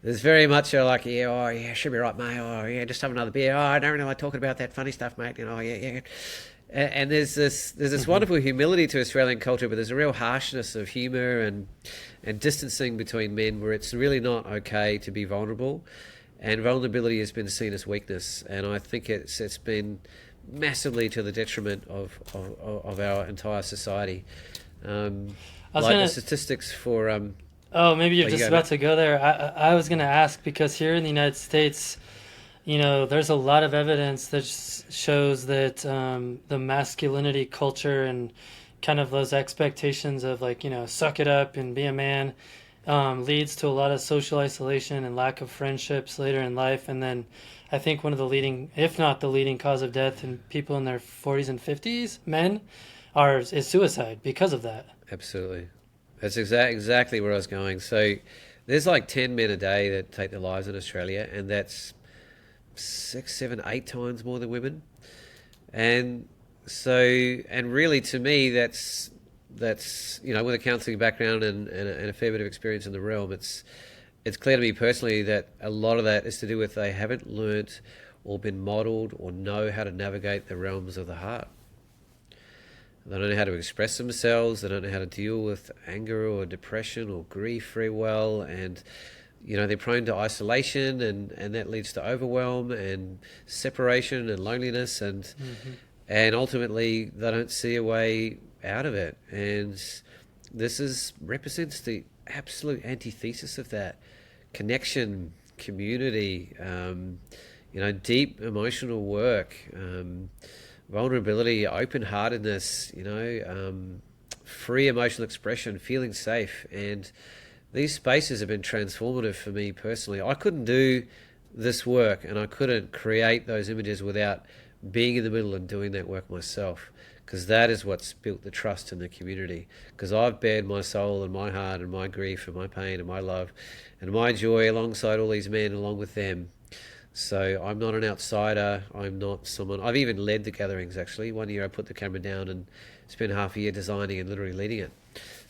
There's very much should be right, mate. Just have another beer. I don't really like talking about that funny stuff, mate. Yeah. And there's this wonderful humility to Australian culture, but there's a real harshness of humour and distancing between men, where it's really not okay to be vulnerable. and vulnerability has been seen as weakness. And I think it's been massively to the detriment of our entire society. I was Like the gonna. statistics for Oh, maybe you're oh, you just go, about Matt. to go there. I was gonna ask because here in the United States, there's a lot of evidence that shows that the masculinity culture and kind of those expectations of like, suck it up and be a man leads to a lot of social isolation and lack of friendships later in life. And then I think one of the leading, if not the leading cause of death in people in their 40s and 50s, men, is suicide because of that. Absolutely. That's exactly where I was going. So there's like 10 men a day that take their lives in Australia, and that's 6, 7, 8 times more than women. And so, and really to me, that's with a counselling background and a fair bit of experience in the realm, it's clear to me personally that a lot of that is to do with they haven't learnt or been modelled or know how to navigate the realms of the heart. They don't know how to express themselves. They don't know how to deal with anger or depression or grief very well. And, they're prone to isolation, and that leads to overwhelm and separation and loneliness. Hmm. And ultimately, they don't see a way out of it. And represents the absolute antithesis of that: connection, community, deep emotional work. Vulnerability, open-heartedness, free emotional expression, feeling safe. And these spaces have been transformative for me personally. I couldn't do this work and I couldn't create those images without being in the middle and doing that work myself, because that is what's built the trust in the community. Because I've bared my soul and my heart and my grief and my pain and my love and my joy alongside all these men, along with them. So I'm not an outsider. I'm not someone. I've even led the gatherings, actually. One year I put the camera down and spent half a year designing and literally leading it,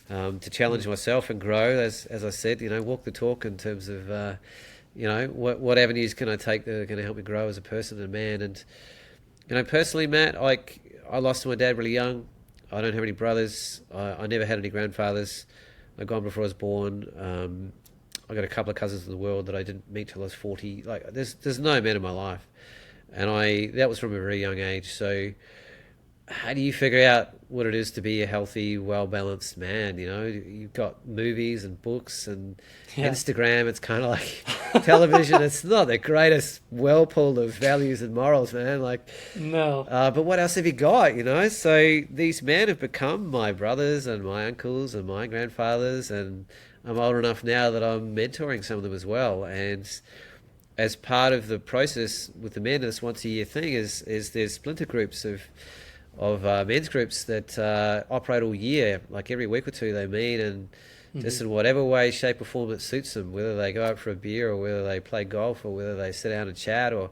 to challenge myself and grow. As I said, walk the talk in terms of, what avenues can I take that are going to help me grow as a person and a man. And, personally, Matt, I lost my dad really young. I don't have any brothers. I never had any grandfathers. I'd gone before I was born. I got a couple of cousins in the world that I didn't meet till I was 40. Like, there's no men in my life, and that was from a very young age. So, how do you figure out what it is to be a healthy, well balanced man? You've got movies and books and Yeah. Instagram. It's kind of like television. It's not the greatest whirlpool of values and morals, man. Like, No. but what else have you got? So these men have become my brothers and my uncles and my grandfathers, and I'm old enough now that I'm mentoring some of them as well. And as part of the process with the men, this once a year thing is there's splinter groups of men's groups that operate all year. Like every week or two they meet, and just in whatever way, shape or form that suits them, whether they go out for a beer or whether they play golf or whether they sit down and chat, or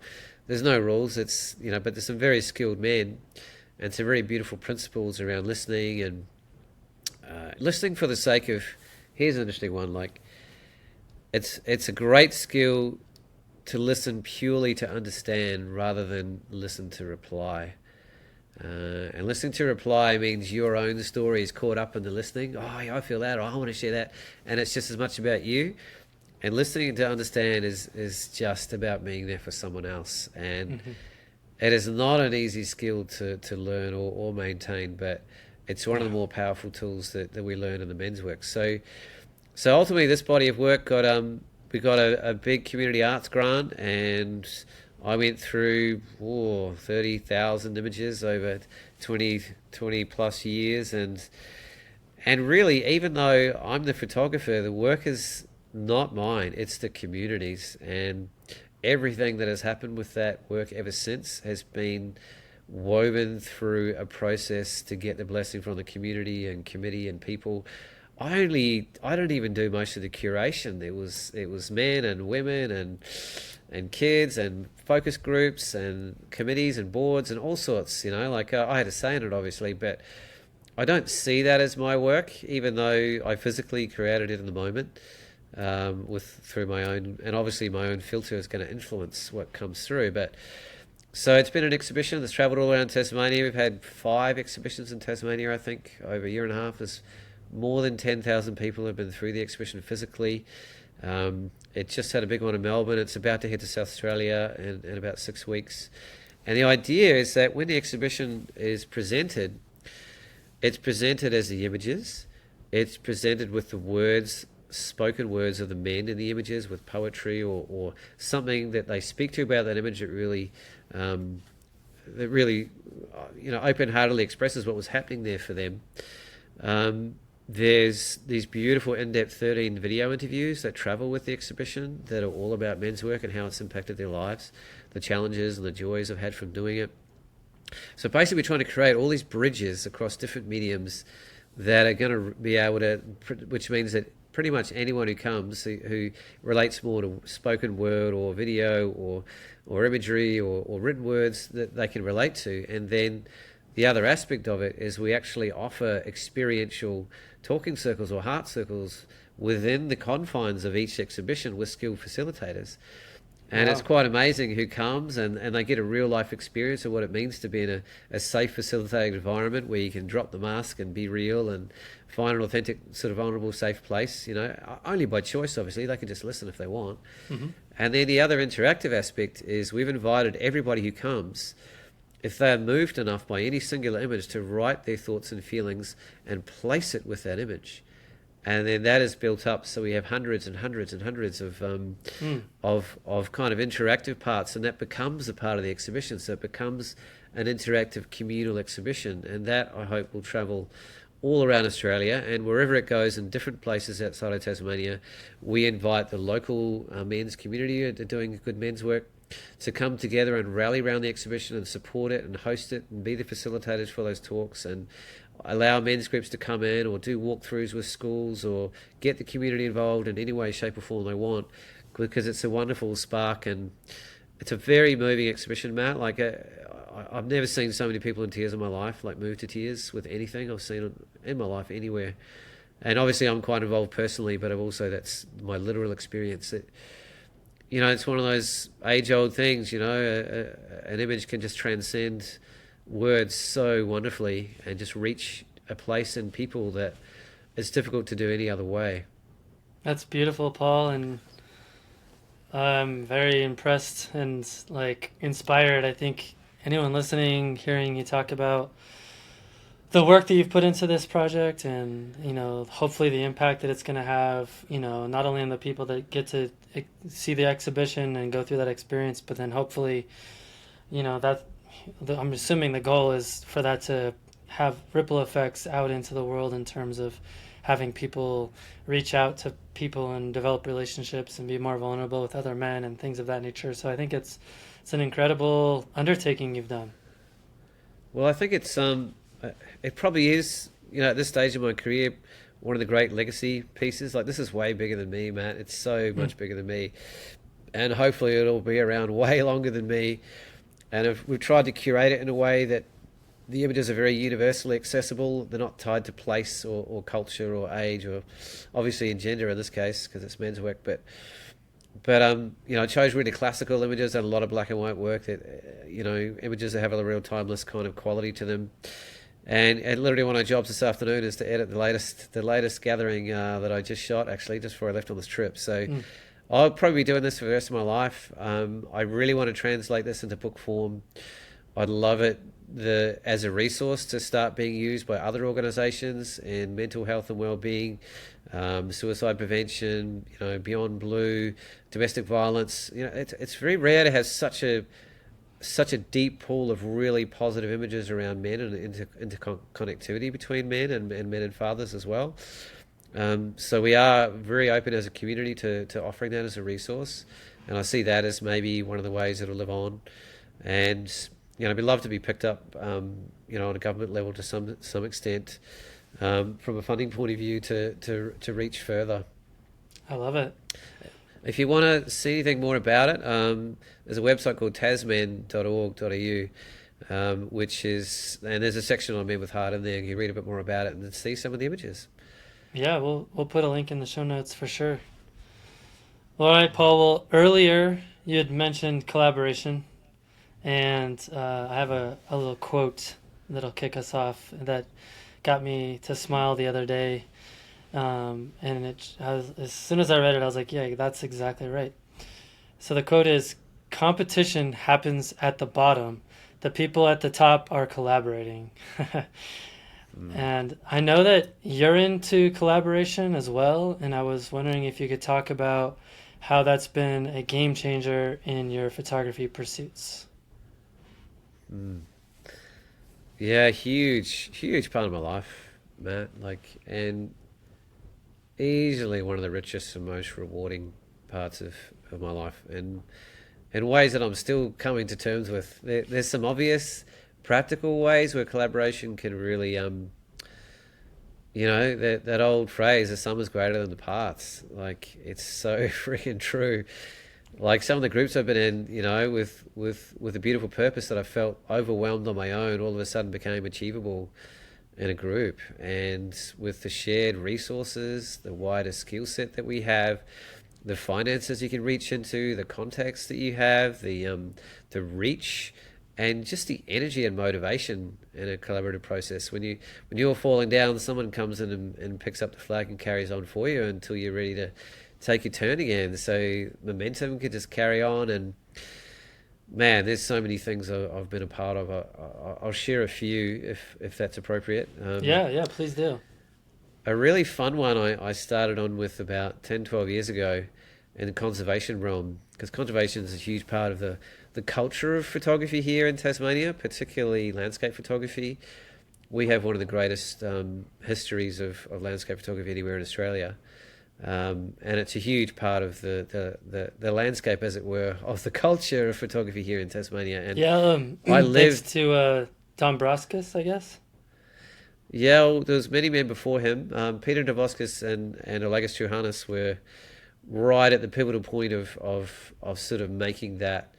there's no rules. It's, but there's some very skilled men and some very beautiful principles around listening and listening for the sake of. Here's an interesting one. Like, it's a great skill to listen purely to understand rather than listen to reply. And listening to reply means your own story is caught up in the listening. Oh, yeah, I feel that, or I want to share that, and it's just as much about you. And listening to understand is just about being there for someone else. And it is not an easy skill to learn or maintain, but it's one of the more powerful tools that we learn in the men's work. So ultimately, this body of work we got a big community arts grant, and I went through 30,000 images over 20 plus years, and really, even though I'm the photographer, the work is not mine; it's the community's, and everything that has happened with that work ever since has been woven through a process to get the blessing from the community and committee and people. I don't even do most of the curation. It was men and women and kids and focus groups and committees and boards and all sorts. Like I had a say in it, obviously, but I don't see that as my work, even though I physically created it in the moment, through my own, and obviously my own filter is going to influence what comes through. But so it's been an exhibition that's travelled all around Tasmania. We've had 5 exhibitions in Tasmania, I think, over a year and a half. There's more than 10,000 people have been through the exhibition physically. It just had a big one in Melbourne. It's about to head to South Australia in about 6 weeks. And the idea is that when the exhibition is presented, it's presented as the images. It's presented with the words, spoken words of the men in the images, with poetry or something that they speak to about that image that really, open-heartedly expresses what was happening there for them. There's these beautiful in-depth 13 video interviews that travel with the exhibition that are all about men's work and how it's impacted their lives, the challenges and the joys they've had from doing it. So basically, we're trying to create all these bridges across different mediums that are going to be able to, which means that pretty much anyone who comes who relates more to spoken word or video or imagery or written words that they can relate to. And then the other aspect of it is we actually offer experiential talking circles or heart circles within the confines of each exhibition with skilled facilitators. And It's quite amazing who comes and they get a real life experience of what it means to be in a safe facilitated environment where you can drop the mask and be real and find an authentic, sort of vulnerable, safe place, only by choice, obviously. They can just listen if they want. Mm-hmm. And then the other interactive aspect is we've invited everybody who comes, if they are moved enough by any singular image, to write their thoughts and feelings and place it with that image. And then that is built up, so we have hundreds and hundreds and hundreds of kind of interactive parts, and that becomes a part of the exhibition. So it becomes an interactive communal exhibition, and that I hope will travel all around Australia, and wherever it goes in different places outside of Tasmania, we invite the local men's community doing good men's work to come together and rally around the exhibition and support it and host it and be the facilitators for those talks and allow men's groups to come in or do walkthroughs with schools or get the community involved in any way, shape or form they want, because it's a wonderful spark and it's a very moving exhibition, Matt. Like I've never seen so many people in tears in my life, like moved to tears with anything I've seen in my life anywhere. And obviously I'm quite involved personally, but that's my literal experience. It's one of those age-old things, an image can just transcend words so wonderfully and just reach a place in people that it's difficult to do any other way. That's beautiful, Paul, and I'm very impressed and inspired. I think anyone listening, hearing you talk about the work that you've put into this project and, hopefully the impact that it's going to have, not only on the people that get to see the exhibition and go through that experience, but then hopefully, I'm assuming the goal is for that to have ripple effects out into the world in terms of having people reach out to people and develop relationships and be more vulnerable with other men and things of that nature. So I think it's an incredible undertaking you've done. Well, I think it probably is, at this stage of my career, one of the great legacy pieces. Like, this is way bigger than me, Matt. It's so much bigger than me. And hopefully it'll be around way longer than me. And we've tried to curate it in a way that the images are very universally accessible. They're not tied to place or culture or age or obviously in gender in this case because it's men's work. But I chose really classical images and a lot of black and white work that, images that have a real timeless kind of quality to them. And literally one of my jobs this afternoon is to edit the latest gathering that I just shot, actually, just before I left on this trip. So I'll probably be doing this for the rest of my life. I really want to translate this into book form. I'd love it as a resource to start being used by other organisations in mental health and well-being, suicide prevention, Beyond Blue, domestic violence. It's very rare to have such a deep pool of really positive images around men and interconnectivity between men and men and fathers as well. So we are very open as a community to offering that as a resource, and I see that as maybe one of the ways it'll live on. And I'd love to be picked up, on a government level to some extent, from a funding point of view to reach further. I love it. If you want to see anything more about it, there's a website called tasman.org.au, and there's a section on Men with Heart in there. You can read a bit more about it and see some of the images. Yeah, we'll put a link in the show notes for sure. All right, Paul. Well, earlier you had mentioned collaboration, and I have a little quote that'll kick us off that got me to smile the other day. as soon as I read it, I was like, yeah, that's exactly right. So the quote is, competition happens at the bottom. The people at the top are collaborating. Mm. And I know that you're into collaboration as well, and I was wondering if you could talk about how that's been a game changer in your photography pursuits. Mm. Yeah, huge part of my life, Matt. Like, and easily one of the richest and most rewarding parts of my life, and in ways that I'm still coming to terms with. There's some obvious practical ways where collaboration can really, that old phrase, the sum is greater than the parts. Like, it's so freaking true. Like some of the groups I've been in, with a beautiful purpose that I felt overwhelmed on my own, all of a sudden became achievable in a group. And with the shared resources, the wider skill set that we have, the finances you can reach into, the context that you have, the reach, and just the energy and motivation in a collaborative process. When you're falling down, someone comes in and picks up the flag and carries on for you until you're ready to take your turn again. So momentum could just carry on, and man, there's so many things I've been a part of. I'll share a few if that's appropriate. Yeah, yeah, please do. A really fun one I started on with about 10, 12 years ago in the conservation realm, because conservation is a huge part of the culture of photography here in Tasmania, particularly landscape photography. We have one of the greatest histories of landscape photography anywhere in Australia. And it's a huge part of the landscape, as it were, of the culture of photography here in Tasmania. And Yeah, I thanks lived, to Dombrowskis, I guess. yeah, well, there was many men before him. Peter Davoskis and Olegas Johannes were right at the pivotal point of sort of making that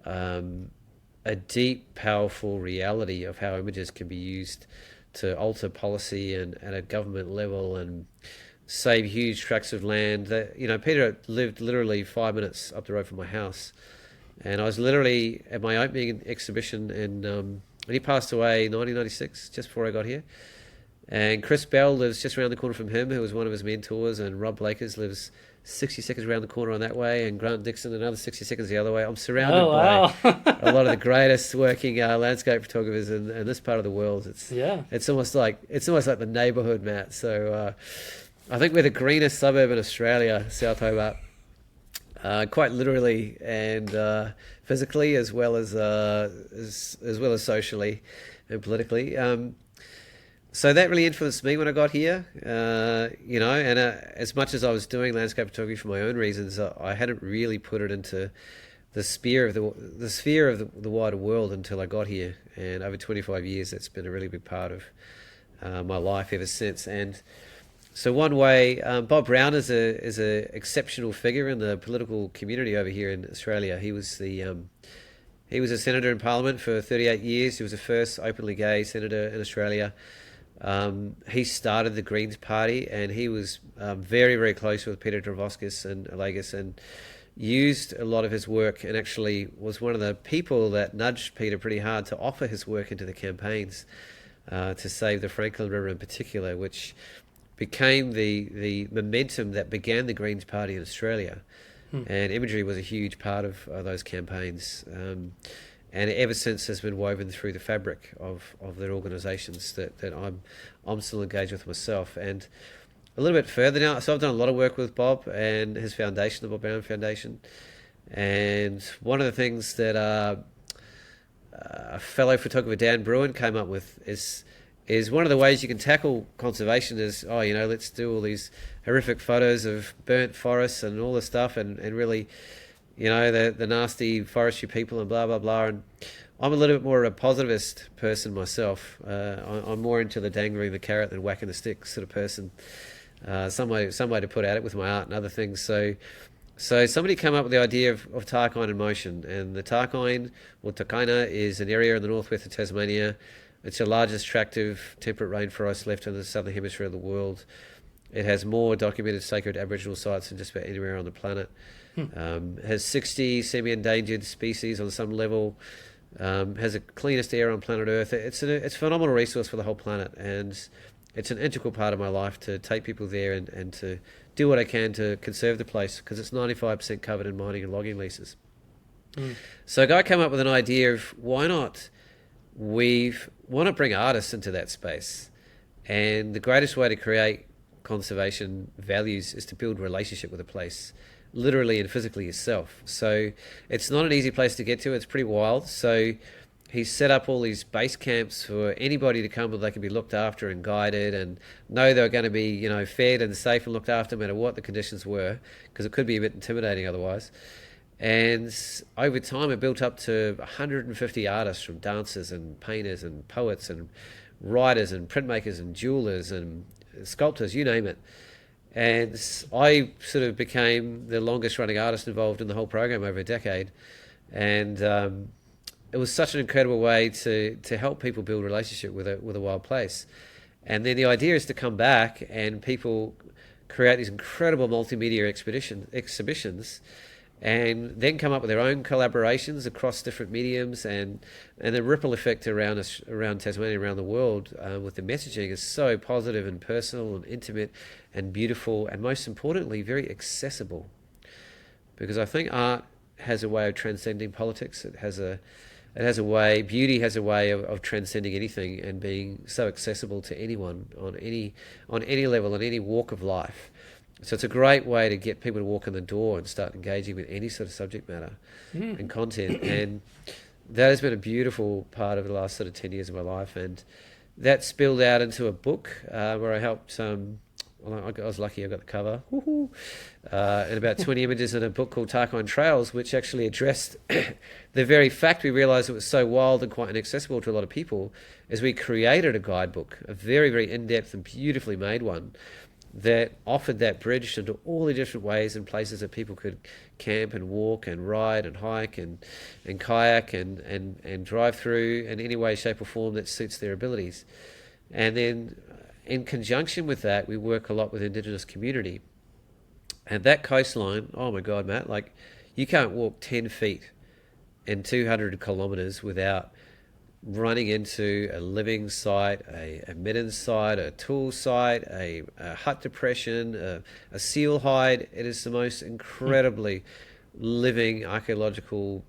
um, a deep, powerful reality of how images can be used to alter policy and at a government level and save huge tracts of land. Peter lived literally 5 minutes up the road from my house, and I was literally at my opening exhibition and he passed away in 1996, just before I got here. And Chris Bell lives just around the corner from him, who was one of his mentors, and Rob Blakers lives 60 seconds around the corner on that way, and Grant Dixon another 60 seconds the other way. I'm surrounded Oh, by wow. a lot of the greatest working landscape photographers in this part of the world. Yeah. It's almost like the neighbourhood, Matt. So I think we're the greenest suburb in Australia, South Hobart, quite literally and physically, as well as socially and politically. So that really influenced me when I got here, and as much as I was doing landscape photography for my own reasons, I hadn't really put it into the sphere of the wider world until I got here. And over 25 years, that's been a really big part of my life ever since. And so one way, Bob Brown is a exceptional figure in the political community over here in Australia. He was a senator in Parliament for 38 years. He was the first openly gay senator in Australia. He started the Greens Party, and he was very, very close with Peter Dravoskis and Olegas, and used a lot of his work, and actually was one of the people that nudged Peter pretty hard to offer his work into the campaigns to save the Franklin River in particular, which became the momentum that began the Greens Party in Australia. Hmm. And imagery was a huge part of those campaigns. And ever since has been woven through the fabric of their organisations that I'm still engaged with myself. And a little bit further now, so I've done a lot of work with Bob and his foundation, the Bob Brown Foundation. And one of the things that a fellow photographer, Dan Bruin, came up with is one of the ways you can tackle conservation is, let's do all these horrific photos of burnt forests and all this stuff and really, the nasty forestry people and blah, blah, blah. And I'm a little bit more of a positivist person myself. I'm more into the dangling the carrot than whacking the stick sort of person. Some way to put at it with my art and other things. So somebody came up with the idea of Tarkine in motion. And the Tarkine, or Takaina, is an area in the northwest of Tasmania. It's the largest tract of temperate rainforest left in the southern hemisphere of the world. It has more documented sacred Aboriginal sites than just about anywhere on the planet. Has 60 semi-endangered species on some level. Has the cleanest air on planet Earth. It's a phenomenal resource for the whole planet. And it's an integral part of my life to take people there and to do what I can to conserve the place, because it's 95% covered in mining and logging leases. So a guy came up with an idea of why not we want to bring artists into that space. And the greatest way to create conservation values is to build relationship with a place, literally and physically yourself. So it's not an easy place to get to. It's pretty wild. So he set up all these base camps for anybody to come where they can be looked after and guided and know they're going to be, you know, fed and safe and looked after no matter what the conditions were, because it could be a bit intimidating otherwise. And over time, it built up to 150 artists, from dancers and painters and poets and writers and printmakers and jewelers and sculptors, you name it. And I sort of became the longest running artist involved in the whole program over a decade. And it was such an incredible way to help people build a relationship with a wild place. And then the idea is to come back and people create these incredible multimedia exhibitions, and then come up with their own collaborations across different mediums, and the ripple effect around Tasmania, around the world, with the messaging is so positive and personal and intimate and beautiful, and most importantly, very accessible. Because I think art has a way of transcending politics. Beauty has a way of transcending anything and being so accessible to anyone on any level, on any walk of life. So it's a great way to get people to walk in the door and start engaging with any sort of subject matter and content. And that has been a beautiful part of the last sort of 10 years of my life. And that spilled out into a book where I helped... I was lucky I got the cover. And about 20 images in a book called Tarkine Trails, which actually addressed the very fact we realised it was so wild and quite inaccessible to a lot of people, as we created a guidebook, a very, very in-depth and beautifully made one, that offered that bridge into all the different ways and places that people could camp and walk and ride and hike and kayak and drive through in any way, shape or form that suits their abilities. And then in conjunction with that, we work a lot with Indigenous community. And that coastline, oh my God, Matt, like you can't walk 10 feet in 200 kilometres without running into a living site, a midden site, a tool site, a hut depression, a seal hide. It is the most incredibly living archaeological,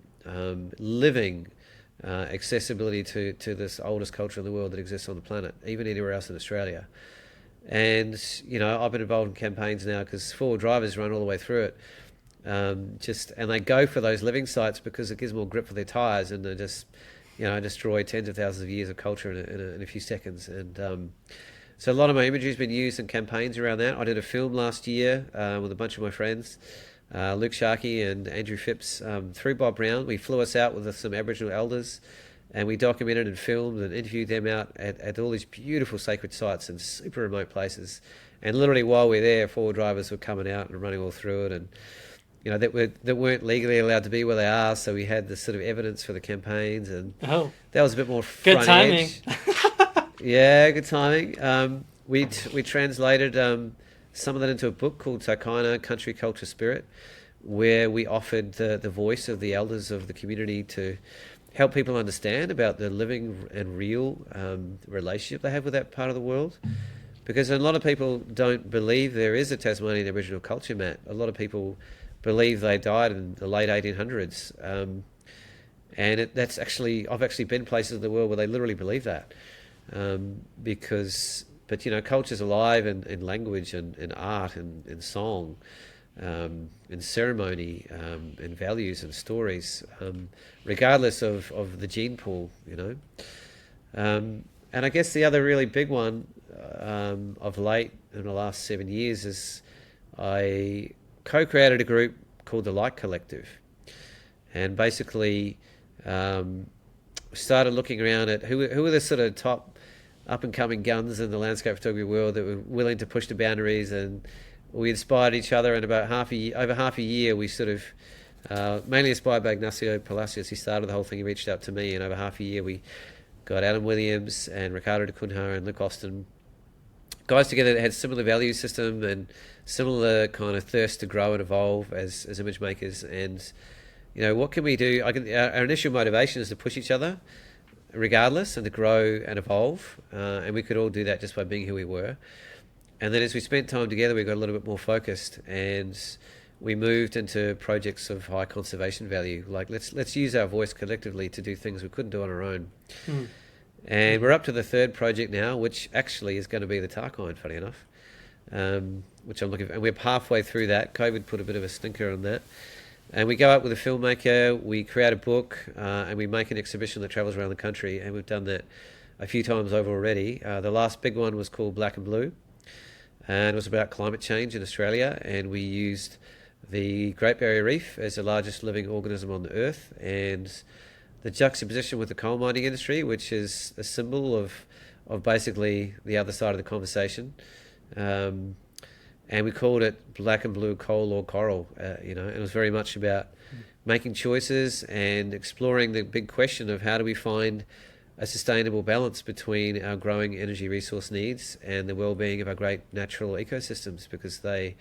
accessibility to this oldest culture in the world that exists on the planet, even anywhere else in Australia. And, you know, I've been involved in campaigns now because four-wheel drivers run all the way through it. And they go for those living sites because it gives more grip for their tyres, and they just, you know, destroy tens of thousands of years of culture in a few seconds. And so a lot of my imagery has been used in campaigns around that. I did a film last year with a bunch of my friends, Luke Sharkey and Andrew Phipps, through Bob Brown. We flew us out with some Aboriginal elders, and we documented and filmed and interviewed them out at all these beautiful sacred sites in super remote places. And literally while we were there, four drivers were coming out and running all through it, and you know, that weren't legally allowed to be where they are, so we had this sort of evidence for the campaigns, and that was a bit more front edge. Yeah, good timing. We translated some of that into a book called Takina, Country Culture Spirit, where we offered the voice of the elders of the community to help people understand about the living and real relationship they have with that part of the world. Because a lot of people don't believe there is a Tasmanian Aboriginal culture, Matt. A lot of people believe they died in the late 1800s. And that's actually, I've actually been places in the world where they literally believe that. But you know, culture's alive in language and in art and in song, in ceremony, in values and stories, regardless of the gene pool, you know. And I guess the other really big one of late in the last 7 years is I co-created a group called the Light Collective, and basically started looking around at who were the sort of top up-and-coming guns in the landscape photography world that were willing to push the boundaries, and we inspired each other. And about over half a year, we sort of mainly inspired by Ignacio Palacios. He started the whole thing. He reached out to me, and over half a year, we got Adam Williams and Ricardo de Cunha and Luke Austin, guys together that had similar value system and similar kind of thirst to grow and evolve as image makers. And you know, what can we do? Our initial motivation is to push each other, regardless, and to grow and evolve. And we could all do that just by being who we were. And then as we spent time together, we got a little bit more focused, and we moved into projects of high conservation value. Like let's use our voice collectively to do things we couldn't do on our own. Mm. And we're up to the third project now, which actually is going to be the Tarkine, funny enough. Which I'm looking for, and we're halfway through that. COVID put a bit of a stinker on that. And we go out with a filmmaker, we create a book, and we make an exhibition that travels around the country, and we've done that a few times over already. The last big one was called Black and Blue, and it was about climate change in Australia, and we used the Great Barrier Reef as the largest living organism on the earth, and the juxtaposition with the coal mining industry, which is a symbol of basically the other side of the conversation. And we called it Black and Blue Coal or Coral, and it was very much about making choices and exploring the big question of how do we find a sustainable balance between our growing energy resource needs and the well-being of our great natural ecosystems, because they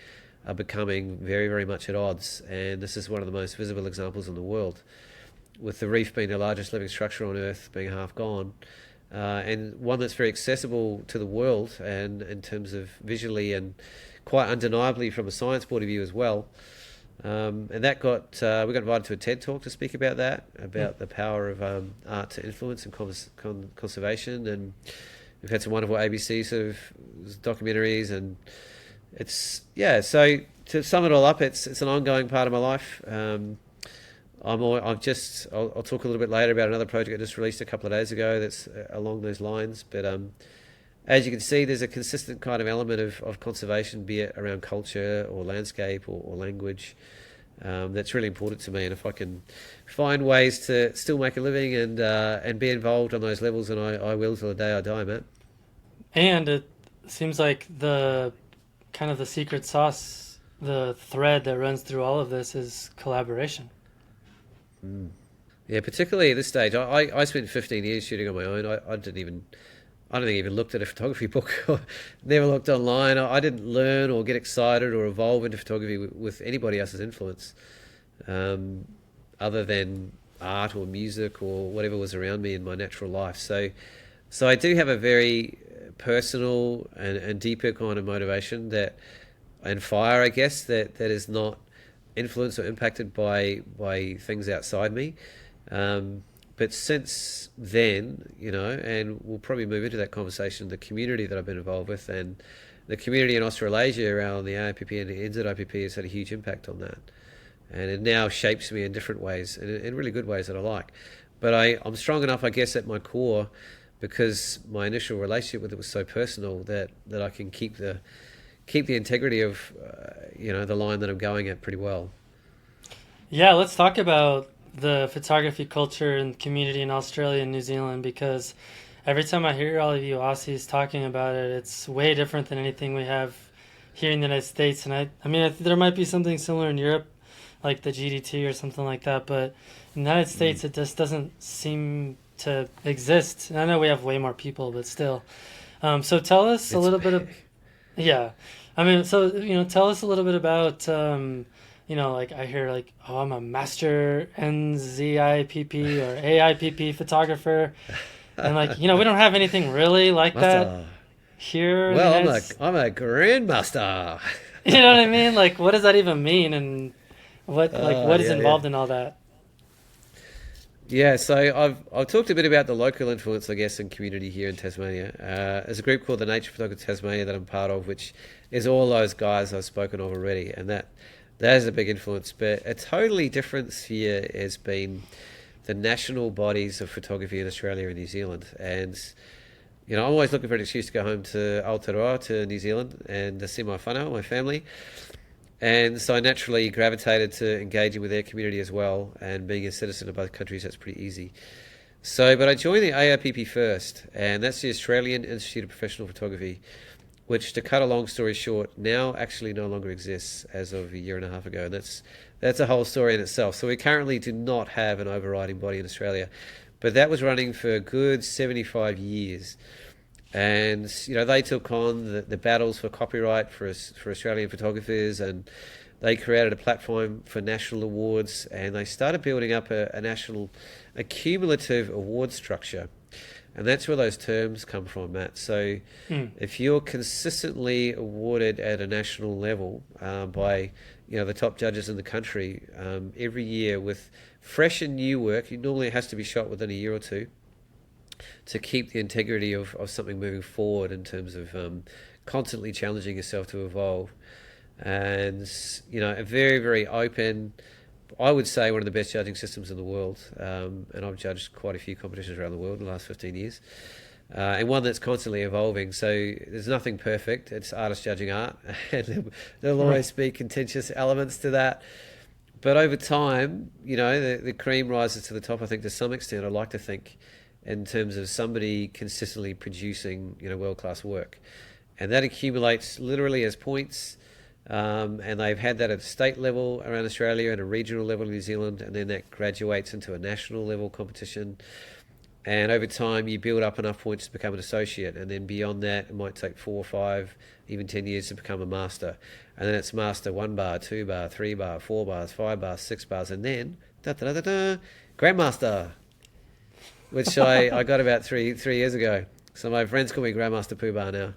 are becoming very, very much at odds. And this is one of the most visible examples in the world, with the reef being the largest living structure on Earth being half gone. And one that's very accessible to the world, and in terms of visually and quite undeniably from a science point of view as well. And that we got invited to a TED talk to speak about that, about the power of art to influence and conservation. And we've had some wonderful ABC sort of documentaries, and so to sum it all up, it's an ongoing part of my life. I'll talk a little bit later about another project I just released a couple of days ago that's along those lines. But as you can see, there's a consistent kind of element of conservation, be it around culture or landscape or language, that's really important to me. And if I can find ways to still make a living and be involved on those levels, then I will till the day I die, Matt. And it seems like the kind of the secret sauce, the thread that runs through all of this is collaboration. Yeah, particularly at this stage. I spent 15 years shooting on my own. I don't think I even looked at a photography book. Never looked online. I didn't learn or get excited or evolve into photography with anybody else's influence, other than art or music or whatever was around me in my natural life. So I do have a very personal and deeper kind of motivation and fire, I guess, that is not influenced or impacted by things outside me. But since then, and we'll probably move into that conversation, the community that I've been involved with and the community in Australasia around the AIPP and the NZIPP has had a huge impact on that. And it now shapes me in different ways, and in really good ways that I like. But I'm strong enough, I guess, at my core, because my initial relationship with it was so personal that I can keep the integrity of the line that I'm going at pretty well. Yeah, let's talk about the photography culture and community in Australia and New Zealand, because every time I hear all of you Aussies talking about it, it's way different than anything we have here in the United States. And I mean, there might be something similar in Europe, like the GDT or something like that, but in the United States, it just doesn't seem to exist. And I know we have way more people, but still. So tell us a little bit of, yeah. I mean, so, tell us a little bit about, like I hear like, oh, I'm a master NZIPP or AIPP photographer. And like, we don't have anything really like that here. Well, I'm a grandmaster. You know what I mean? Like, what does that even mean? And what is involved in all that? Yeah, so I've talked a bit about the local influence, I guess, in community here in Tasmania. There's a group called the Nature Photography Tasmania that I'm part of, which is all those guys I've spoken of already, and that is a big influence. But a totally different sphere has been the national bodies of photography in Australia and New Zealand. And I'm always looking for an excuse to go home to Aotearoa, to New Zealand, and to see my whānau, my family. And so I naturally gravitated to engaging with their community as well, and being a citizen of both countries, that's pretty easy. But I joined the AIPP first, and that's the Australian Institute of Professional Photography, which, to cut a long story short, now actually no longer exists as of a year and a half ago. And that's a whole story in itself. So we currently do not have an overriding body in Australia, but that was running for a good 75 years. And they took on the battles for copyright for Australian photographers, and they created a platform for national awards, and they started building up a cumulative award structure. And that's where those terms come from, Matt. So if you're consistently awarded at a national level by the top judges in the country every year with fresh and new work, normally it has to be shot within a year or two to keep the integrity of something moving forward in terms of constantly challenging yourself to evolve. And a very, very open, I would say, one of the best judging systems in the world. And I've judged quite a few competitions around the world in the last 15 years. And one that's constantly evolving. So there's nothing perfect. It's artist judging art. And there'll always be contentious elements to that. But over time, the cream rises to the top, I think, to some extent. I like to think in terms of somebody consistently producing, world-class work. And that accumulates literally as points. And they've had that at a state level around Australia and a regional level in New Zealand, and then that graduates into a national level competition. And over time, you build up enough points to become an associate, and then beyond that, it might take 4 or 5, even 10 years to become a master. And then it's master 1 bar, 2 bar, 3 bar, 4 bars, 5 bars, 6 bars, and then grandmaster, which I got about three years ago. So my friends call me Grandmaster Pooh Bar now,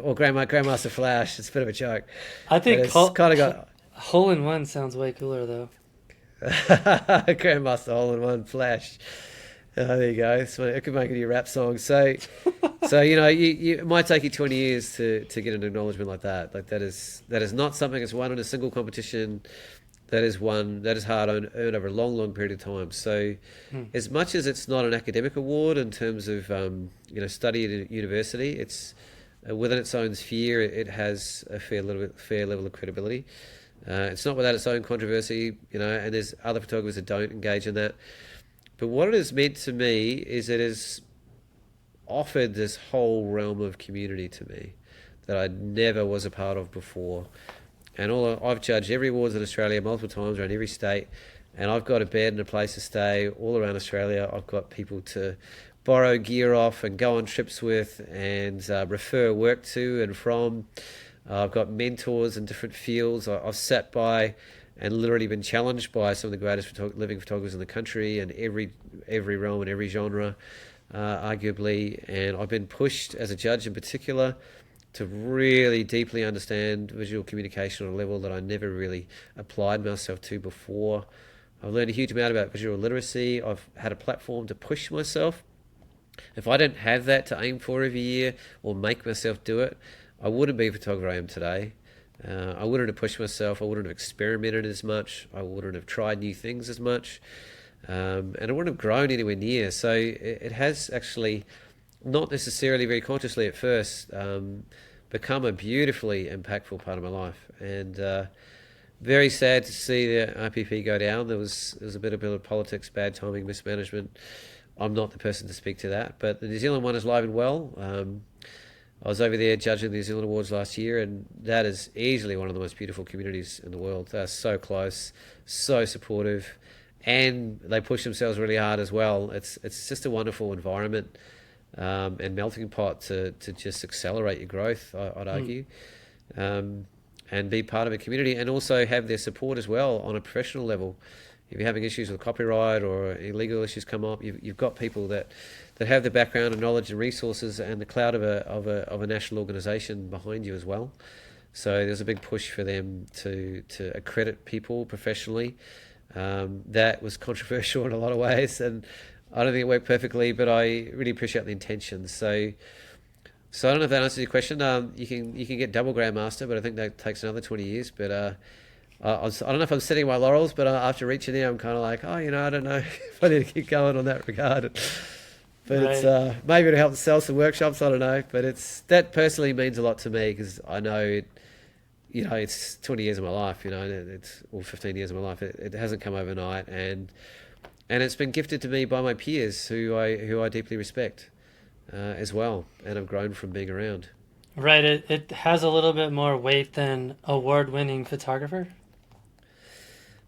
or Grandmaster Flash. It's a bit of a joke. I think kind of got Hoelen sounds way cooler though. Grandmaster Hoelen Flash. There you go. So it could make a new rap song. So it might take you 20 years to get an acknowledgement like that. Like that is not something that's won in a single competition. That is hard earned over a long, long period of time. So as much as it's not an academic award in terms of, study at a university, it's within its own sphere, it has a fair level of credibility. It's not without its own controversy, and there's other photographers that don't engage in that. But what it has meant to me is it has offered this whole realm of community to me that I never was a part of before. And I've judged every awards in Australia multiple times around every state, and I've got a bed and a place to stay all around Australia. I've got people to borrow gear off and go on trips with and refer work to and from. I've got mentors in different fields. I've sat by and literally been challenged by some of the greatest living photographers in the country in every realm and every genre, arguably. And I've been pushed as a judge in particular to really deeply understand visual communication on a level that I never really applied myself to before. I've learned a huge amount about visual literacy. I've had a platform to push myself. If I didn't have that to aim for every year or make myself do it, I wouldn't be the photographer I am today. I wouldn't have pushed myself. I wouldn't have experimented as much. I wouldn't have tried new things as much. And I wouldn't have grown anywhere near. So it has actually, not necessarily very consciously at first, become a beautifully impactful part of my life. And very sad to see the RPP go down. There was a bit of politics, bad timing, mismanagement. I'm not the person to speak to that. But the New Zealand one is live and well. I was over there judging the New Zealand Awards last year, and that is easily one of the most beautiful communities in the world. They're so close, so supportive, and they push themselves really hard as well. It's just a wonderful environment and melting pot to just accelerate your growth, I'd argue, and be part of a community, and also have their support as well on a professional level. If you're having issues with copyright or illegal issues come up, you've got people that have the background and knowledge and resources and the clout of a national organisation behind you as well. So there's a big push for them to accredit people professionally. That was controversial in a lot of ways, and I don't think it worked perfectly, but I really appreciate the intention. So I don't know if that answers your question. You can get double grandmaster, but I think that takes another 20 years. But I don't know if I'm sitting my laurels, but after reaching there, I'm kind of like, I don't know if I need to keep going on that regard. But right. It's maybe to help sell some workshops. I don't know, but that personally means a lot to me because I know it's 20 years of my life. It's 15 years of my life. It hasn't come overnight, and it's been gifted to me by my peers who I deeply respect as well, and I've grown from being around. Right. It has a little bit more weight than award-winning photographer.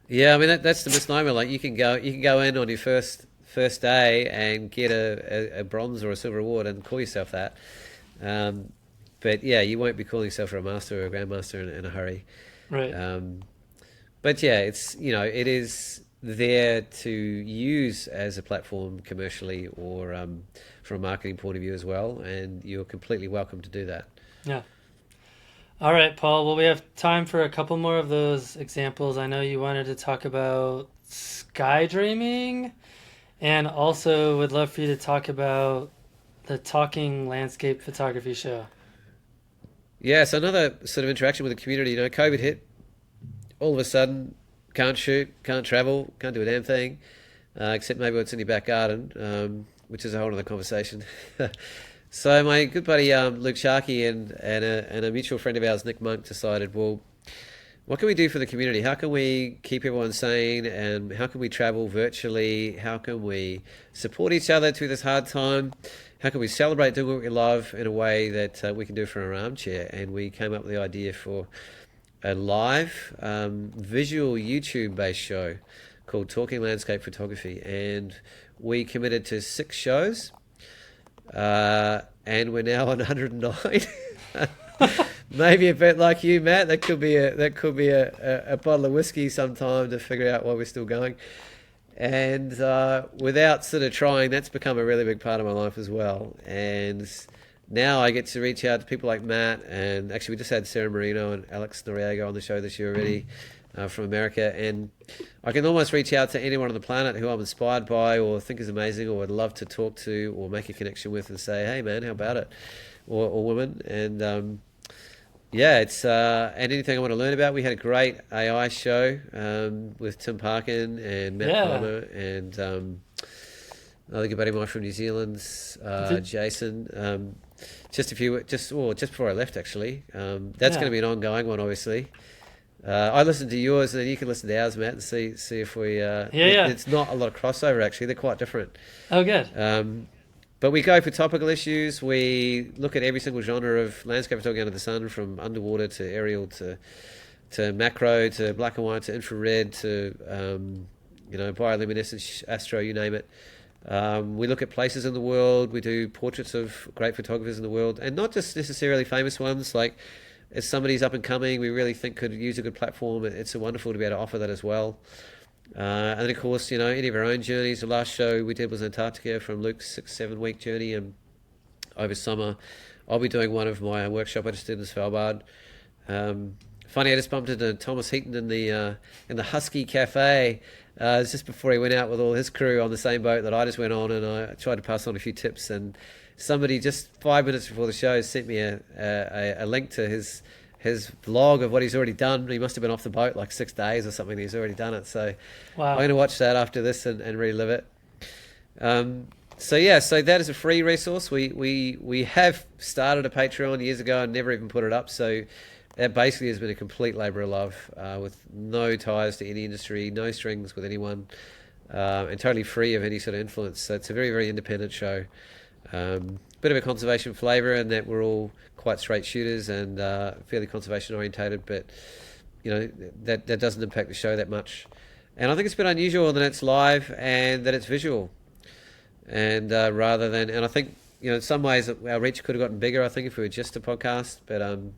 Yeah, I mean that's the misnomer. Like you can go in on your first day and get a bronze or a silver award and call yourself that. But yeah, you won't be calling yourself a master or a grandmaster in a hurry. Right. But yeah, it is there to use as a platform commercially or from a marketing point of view as well, and you're completely welcome to do that. Yeah. All right, Paul. Well, we have time for a couple more of those examples. I know you wanted to talk about sky dreaming, and also would love for you to talk about the Talking Landscape Photography Show. Yeah, so another sort of interaction with the community. You know, COVID hit, all of a sudden, can't shoot, can't travel, can't do a damn thing, except maybe what's in your back garden, which is a whole other conversation. So my good buddy Luke Sharkey and a mutual friend of ours, Nick Monk, decided, well, what can we do for the community? How can we keep everyone sane, and how can we travel virtually? How can we support each other through this hard time? How can we celebrate doing what we love in a way that we can do from our armchair? And we came up with the idea for a live visual YouTube-based show called Talking Landscape Photography, and we committed to 6 shows. And we're now on 109. Maybe a bit like you, Matt. That could be a bottle of whiskey sometime to figure out why we're still going. And without sort of trying, that's become a really big part of my life as well. And now I get to reach out to people like Matt, and actually we just had Sarah Marino and Alex Noriega on the show this year already. From America, and I can almost reach out to anyone on the planet who I'm inspired by or think is amazing or would love to talk to or make a connection with and say, hey man, how about it? Or woman. And yeah, it's and anything I want to learn about. We had a great AI show with Tim Parkin and Matt Palmer and another good buddy of mine from New Zealand, Jason. Just before I left actually. That's going to be an ongoing one, obviously. I listened to yours, and then you can listen to ours, Matt, and see if we. It's not a lot of crossover actually; they're quite different. Oh, good. But we go for topical issues. We look at every single genre of landscape photography under the sun, from underwater to aerial to macro to black and white to infrared to bioluminescence, astro, you name it. We look at places in the world. We do portraits of great photographers in the world, and not just necessarily famous ones like. If somebody's up and coming, we really think could use a good platform, it's wonderful to be able to offer that as well. And then, of course, any of our own journeys. The last show we did was Antarctica from Luke's 6-7 week journey, and over summer I'll be doing one of my workshop I just did in Svalbard. Funny, I just bumped into Thomas Heaton in the Husky Cafe just before he went out with all his crew on the same boat that I just went on, and I tried to pass on a few tips, and somebody just 5 minutes before the show sent me a link to his vlog of what he's already done. He must have been off the boat like 6 days or something. He's already done it. So wow. I'm going to watch that after this and relive it. So that is a free resource. We have started a Patreon years ago and never even put it up. So that basically has been a complete labour of love with no ties to any industry, no strings with anyone, and totally free of any sort of influence. So it's a very, very independent show. Bit of a conservation flavour in that we're all quite straight shooters and fairly conservation orientated, but that doesn't impact the show that much. And I think it's a bit unusual that it's live and that it's visual, and rather than, and I think in some ways our reach could have gotten bigger. I think if we were just a podcast, but and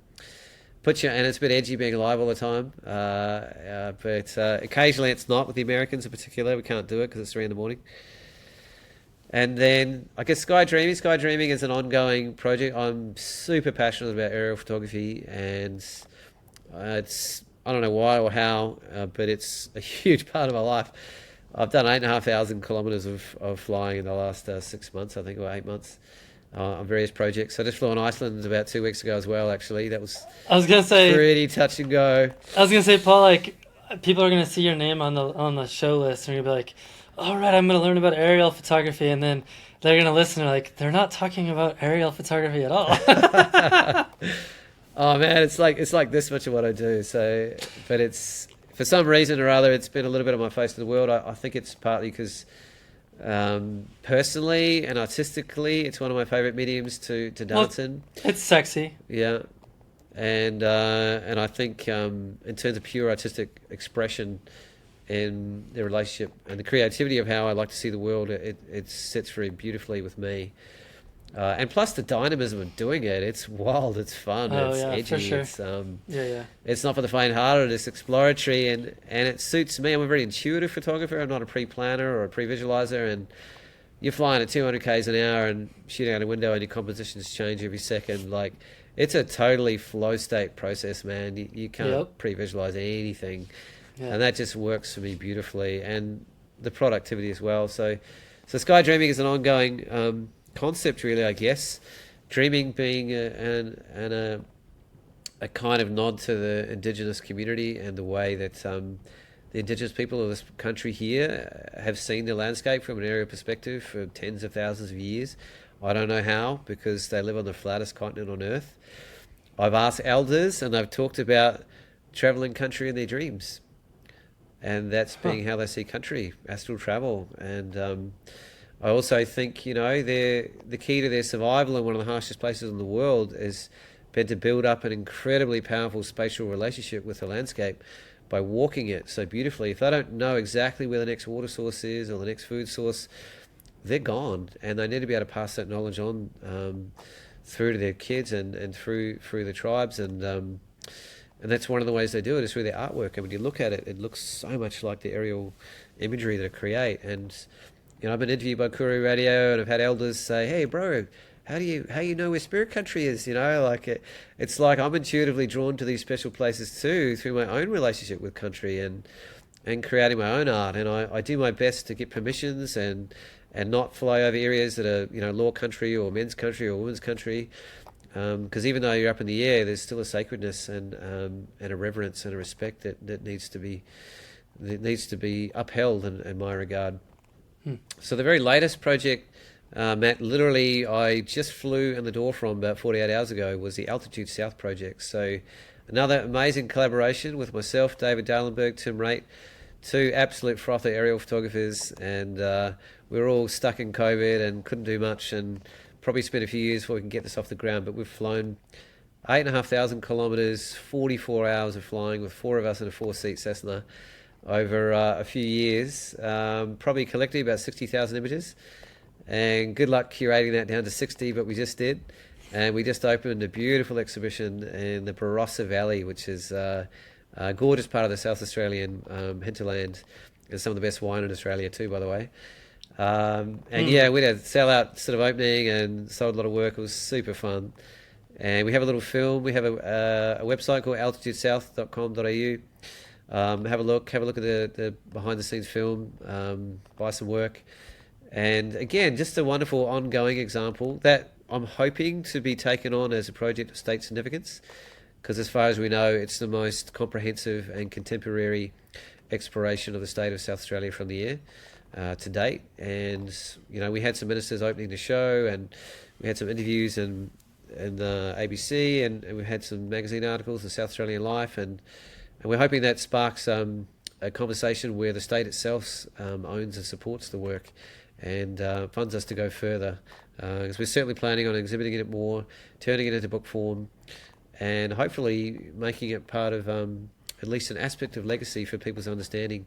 it's a bit edgy being live all the time. But occasionally it's not with the Americans in particular. We can't do it because it's 3 a.m. And then I guess Sky Dreaming. Sky Dreaming is an ongoing project. I'm super passionate about aerial photography, and it's, I don't know why or how, but it's a huge part of my life. I've done 8,500 kilometres of flying in the last 6 months, I think, or 8 months, on various projects. I just flew in Iceland about 2 weeks ago as well, actually. That was, I was gonna say, pretty touch and go. I was gonna say, Paul, like, people are gonna see your name on the show list, and you're gonna be like, all right, I'm going to learn about aerial photography, and then they're going to listen and like, they're not talking about aerial photography at all. Oh man, it's like this much of what I do. So, but it's, for some reason or other, it's been a little bit of my face to the world. I think it's partly because personally and artistically, it's one of my favorite mediums to dance in. It's sexy. Yeah. And I think in terms of pure artistic expression, and the relationship and the creativity of how I like to see the world, it sits very beautifully with me. And plus the dynamism of doing it, it's wild, it's fun, Oh it's yeah, for edgy, sure. it's Yeah. it's not for the faint-hearted, it's exploratory, and it suits me. I'm a very intuitive photographer. I'm not a pre-planner or a pre-visualizer, and you're flying at 200 k's an hour and shooting out a window, and your compositions change every second. Like, it's a totally flow state process, man. You can't Yep. pre-visualize anything, Yeah. and that just works for me beautifully, and the productivity as well. So sky dreaming is an ongoing concept, really, I guess. Dreaming being a kind of nod to the indigenous community and the way that the indigenous people of this country here have seen the landscape from an aerial perspective for tens of thousands of years. I don't know how, because they live on the flattest continent on earth. I've asked elders, and they've talked about traveling country in their dreams, and that's Huh. being how they see country, astral travel. And I also think, the key to their survival in one of the harshest places in the world has been to build up an incredibly powerful spatial relationship with the landscape by walking it so beautifully. If they don't know exactly where the next water source is or the next food source, they're gone, and they need to be able to pass that knowledge on through to their kids and through the tribes. And that's one of the ways they do it, is through their artwork. And when you look at it, it looks so much like the aerial imagery that they create. And I've been interviewed by Kuru Radio, and I've had elders say, "Hey, bro, how you know where spirit country is?" It's like I'm intuitively drawn to these special places too through my own relationship with country and creating my own art. And I do my best to get permissions and not fly over areas that are law country or men's country or women's country. Because even though you're up in the air, there's still a sacredness and a reverence and a respect that needs to be upheld in my regard. So the very latest project, Matt, literally I just flew in the door from about 48 hours ago, was the Altitude South project. So another amazing collaboration with myself, David Dalenberg, Tim Raitt, two absolute frother aerial photographers, and we were all stuck in COVID and couldn't do much, and probably spent a few years before we can get this off the ground. But we've flown 8,500 kilometres, 44 hours of flying with four of us in a four-seat Cessna over a few years, probably collecting about 60,000 images. And good luck curating that down to 60, but we just did. And we just opened a beautiful exhibition in the Barossa Valley, which is a gorgeous part of the South Australian hinterland. There's some of the best wine in Australia too, by the way. And yeah, we had a sellout sort of opening and sold a lot of work. It was super fun. And we have a little film. We have a website called altitudesouth.com.au. Have a look at the behind the scenes film, buy some work. And again, just a wonderful ongoing example that I'm hoping to be taken on as a project of state significance, because as far as we know, it's the most comprehensive and contemporary exploration of the state of South Australia from the air to date. And we had some ministers opening the show, and we had some interviews in the ABC, and we had some magazine articles in South Australian Life, and we're hoping that sparks a conversation where the state itself owns and supports the work and funds us to go further, because we're certainly planning on exhibiting it more, turning it into book form, and hopefully making it part of at least an aspect of legacy for people's understanding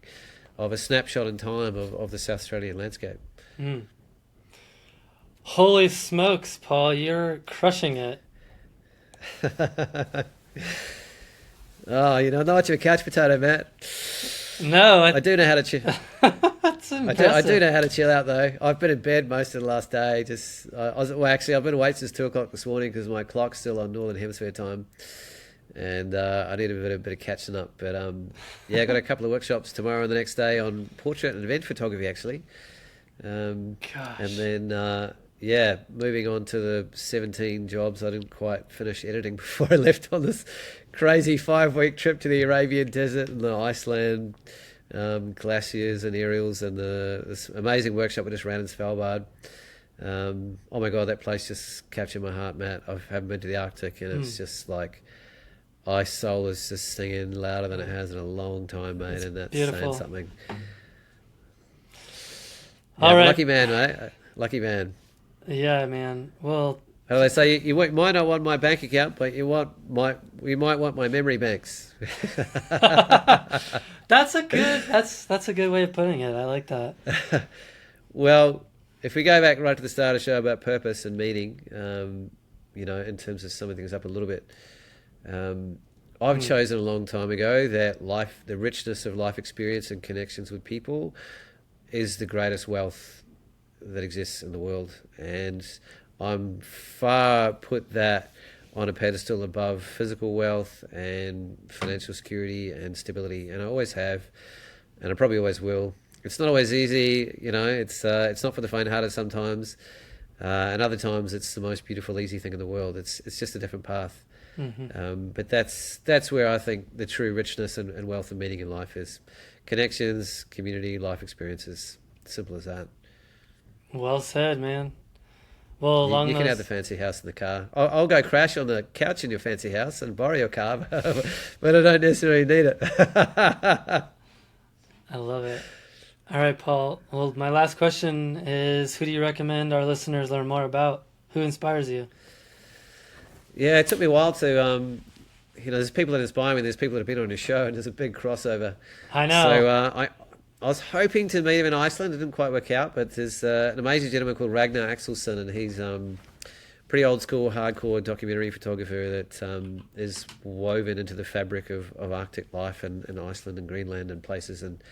of a snapshot in time of the South Australian landscape. Mm. Holy smokes, Paul, you're crushing it. Oh, not much of a couch potato, Matt. No, I do know how to chill. that's impressive. I do know how to chill out, though. I've been in bed most of the last day. I've been awake since 2 o'clock this morning because my clock's still on Northern Hemisphere time, and I need a bit of catching up. But yeah, I got a couple of workshops tomorrow and the next day on portrait and event photography, actually. Gosh. And then moving on to the 17 jobs I didn't quite finish editing before I left on this crazy 5-week trip to the Arabian Desert and the Iceland glaciers and aerials, and this amazing workshop we just ran in Svalbard. Oh my God, that place just captured my heart, Matt. I haven't been to the Arctic, and it's just like ice soul is just singing louder than it has in a long time, mate. It's and that's beautiful. saying something. All right. Lucky man, mate. Lucky man. Yeah, man. Well, Well, they say you might not want my bank account, but you might want my memory banks. that's a good way of putting it. I like that. Well, if we go back right to the start of the show about purpose and meaning, in terms of summing things up a little bit, I've chosen a long time ago that the richness of life experience and connections with people is the greatest wealth that exists in the world. And I'm far put that on a pedestal above physical wealth and financial security and stability. And I always have, and I probably always will. It's not always easy, it's not for the faint-hearted sometimes. And other times it's the most beautiful, easy thing in the world. It's just a different path. But that's where I think the true richness and wealth and meaning in life is. Connections, community, life experiences. Simple as that. Well said, man. Well, you can have the fancy house in the car. I'll go crash on the couch in your fancy house and borrow your car, but I don't necessarily need it. I love it. All right, Paul. Well, my last question is, who do you recommend our listeners learn more about? Who inspires you? Yeah, it took me a while to, there's people that inspire me. There's people that have been on your show, and there's a big crossover. I know. So I was hoping to meet him in Iceland. It didn't quite work out, but there's an amazing gentleman called Ragnar Axelsson, and he's pretty old school, hardcore documentary photographer that is woven into the fabric of Arctic life and Iceland and Greenland and places. And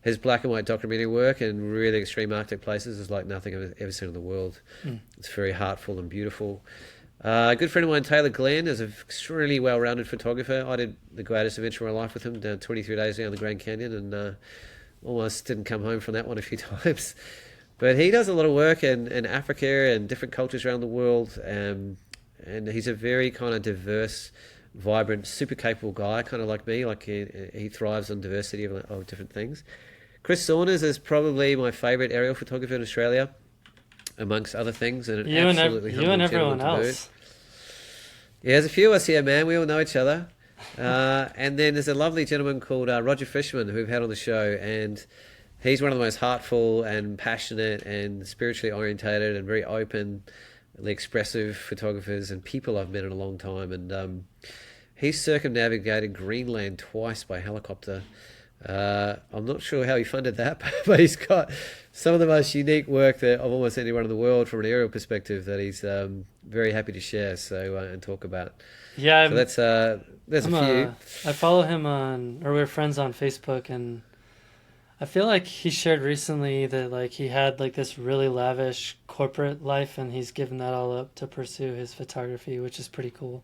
his black and white documentary work in really extreme Arctic places is like nothing I've ever seen in the world. It's very heartful and beautiful. A good friend of mine, Taylor Glenn, is an extremely well-rounded photographer. I did the greatest adventure of my life with him, down 23 days down the Grand Canyon, and almost didn't come home from that one a few times. But he does a lot of work in Africa and different cultures around the world, and he's a very kind of diverse, vibrant, super capable guy, kind of like me. Like he thrives on diversity of different things. Chris Saunders is probably my favourite aerial photographer in Australia, amongst other things, and you and everyone else. Yeah, there's a few of us here, man. We all know each other. And then there's a lovely gentleman called Roger Fishman who we've had on the show, and he's one of the most heartful and passionate and spiritually orientated and very openly expressive photographers and people I've met in a long time. And he's circumnavigated Greenland twice by helicopter. I'm not sure how he funded that, but he's got some of the most unique work that of almost anyone in the world from an aerial perspective that he's very happy to share and talk about. Yeah, so there's a few. I follow him we're friends on Facebook, and I feel like he shared recently that like he had like this really lavish corporate life, and he's given that all up to pursue his photography, which is pretty cool.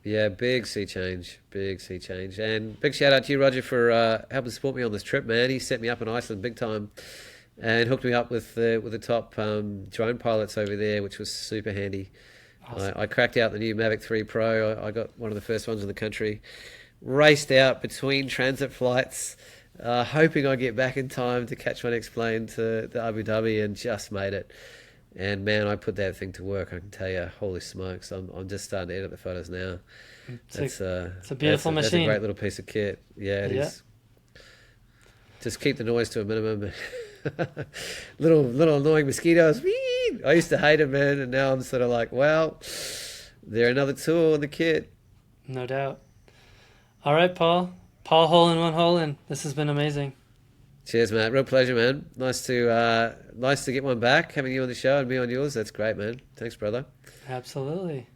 Yeah, big sea change. And big shout out to you, Roger, for helping support me on this trip, man. He set me up in Iceland big time and hooked me up with the top drone pilots over there, which was super handy. Awesome. I cracked out the new Mavic 3 Pro. I got one of the first ones in the country. Raced out between transit flights, hoping I'd get back in time to catch my next plane to Abu Dhabi, and just made it. And man, I put that thing to work. I can tell you, holy smokes! I'm just starting to edit the photos now. It's a beautiful machine. That's a great little piece of kit. Yeah, it is. Just keep the noise to a minimum. little annoying mosquitoes. Whee! I used to hate them, man, and now I'm sort of like, well, they're another tool in the kit. No doubt. All right, Paul. Paul Hoelen, one Hoelen. This has been amazing. Cheers, Matt. Real pleasure, man. Nice to get one back, having you on the show and me on yours. That's great, man. Thanks, brother. Absolutely.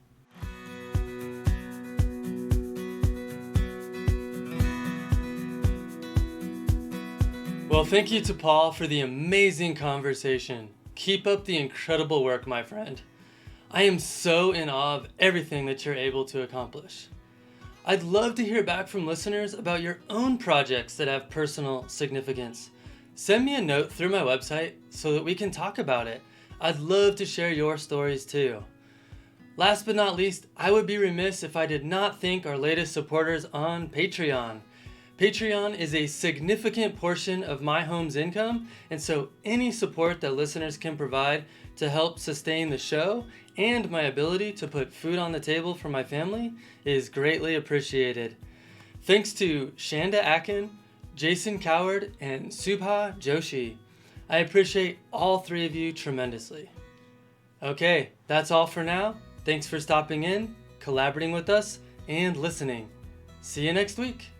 Well, thank you to Paul for the amazing conversation. Keep up the incredible work, my friend. I am so in awe of everything that you're able to accomplish. I'd love to hear back from listeners about your own projects that have personal significance. Send me a note through my website so that we can talk about it. I'd love to share your stories too. Last but not least, I would be remiss if I did not thank our latest supporters on Patreon. Patreon is a significant portion of my home's income, and so any support that listeners can provide to help sustain the show and my ability to put food on the table for my family is greatly appreciated. Thanks to Shanda Akin, Jason Coward, and Subha Joshi. I appreciate all three of you tremendously. Okay, that's all for now. Thanks for stopping in, collaborating with us, and listening. See you next week.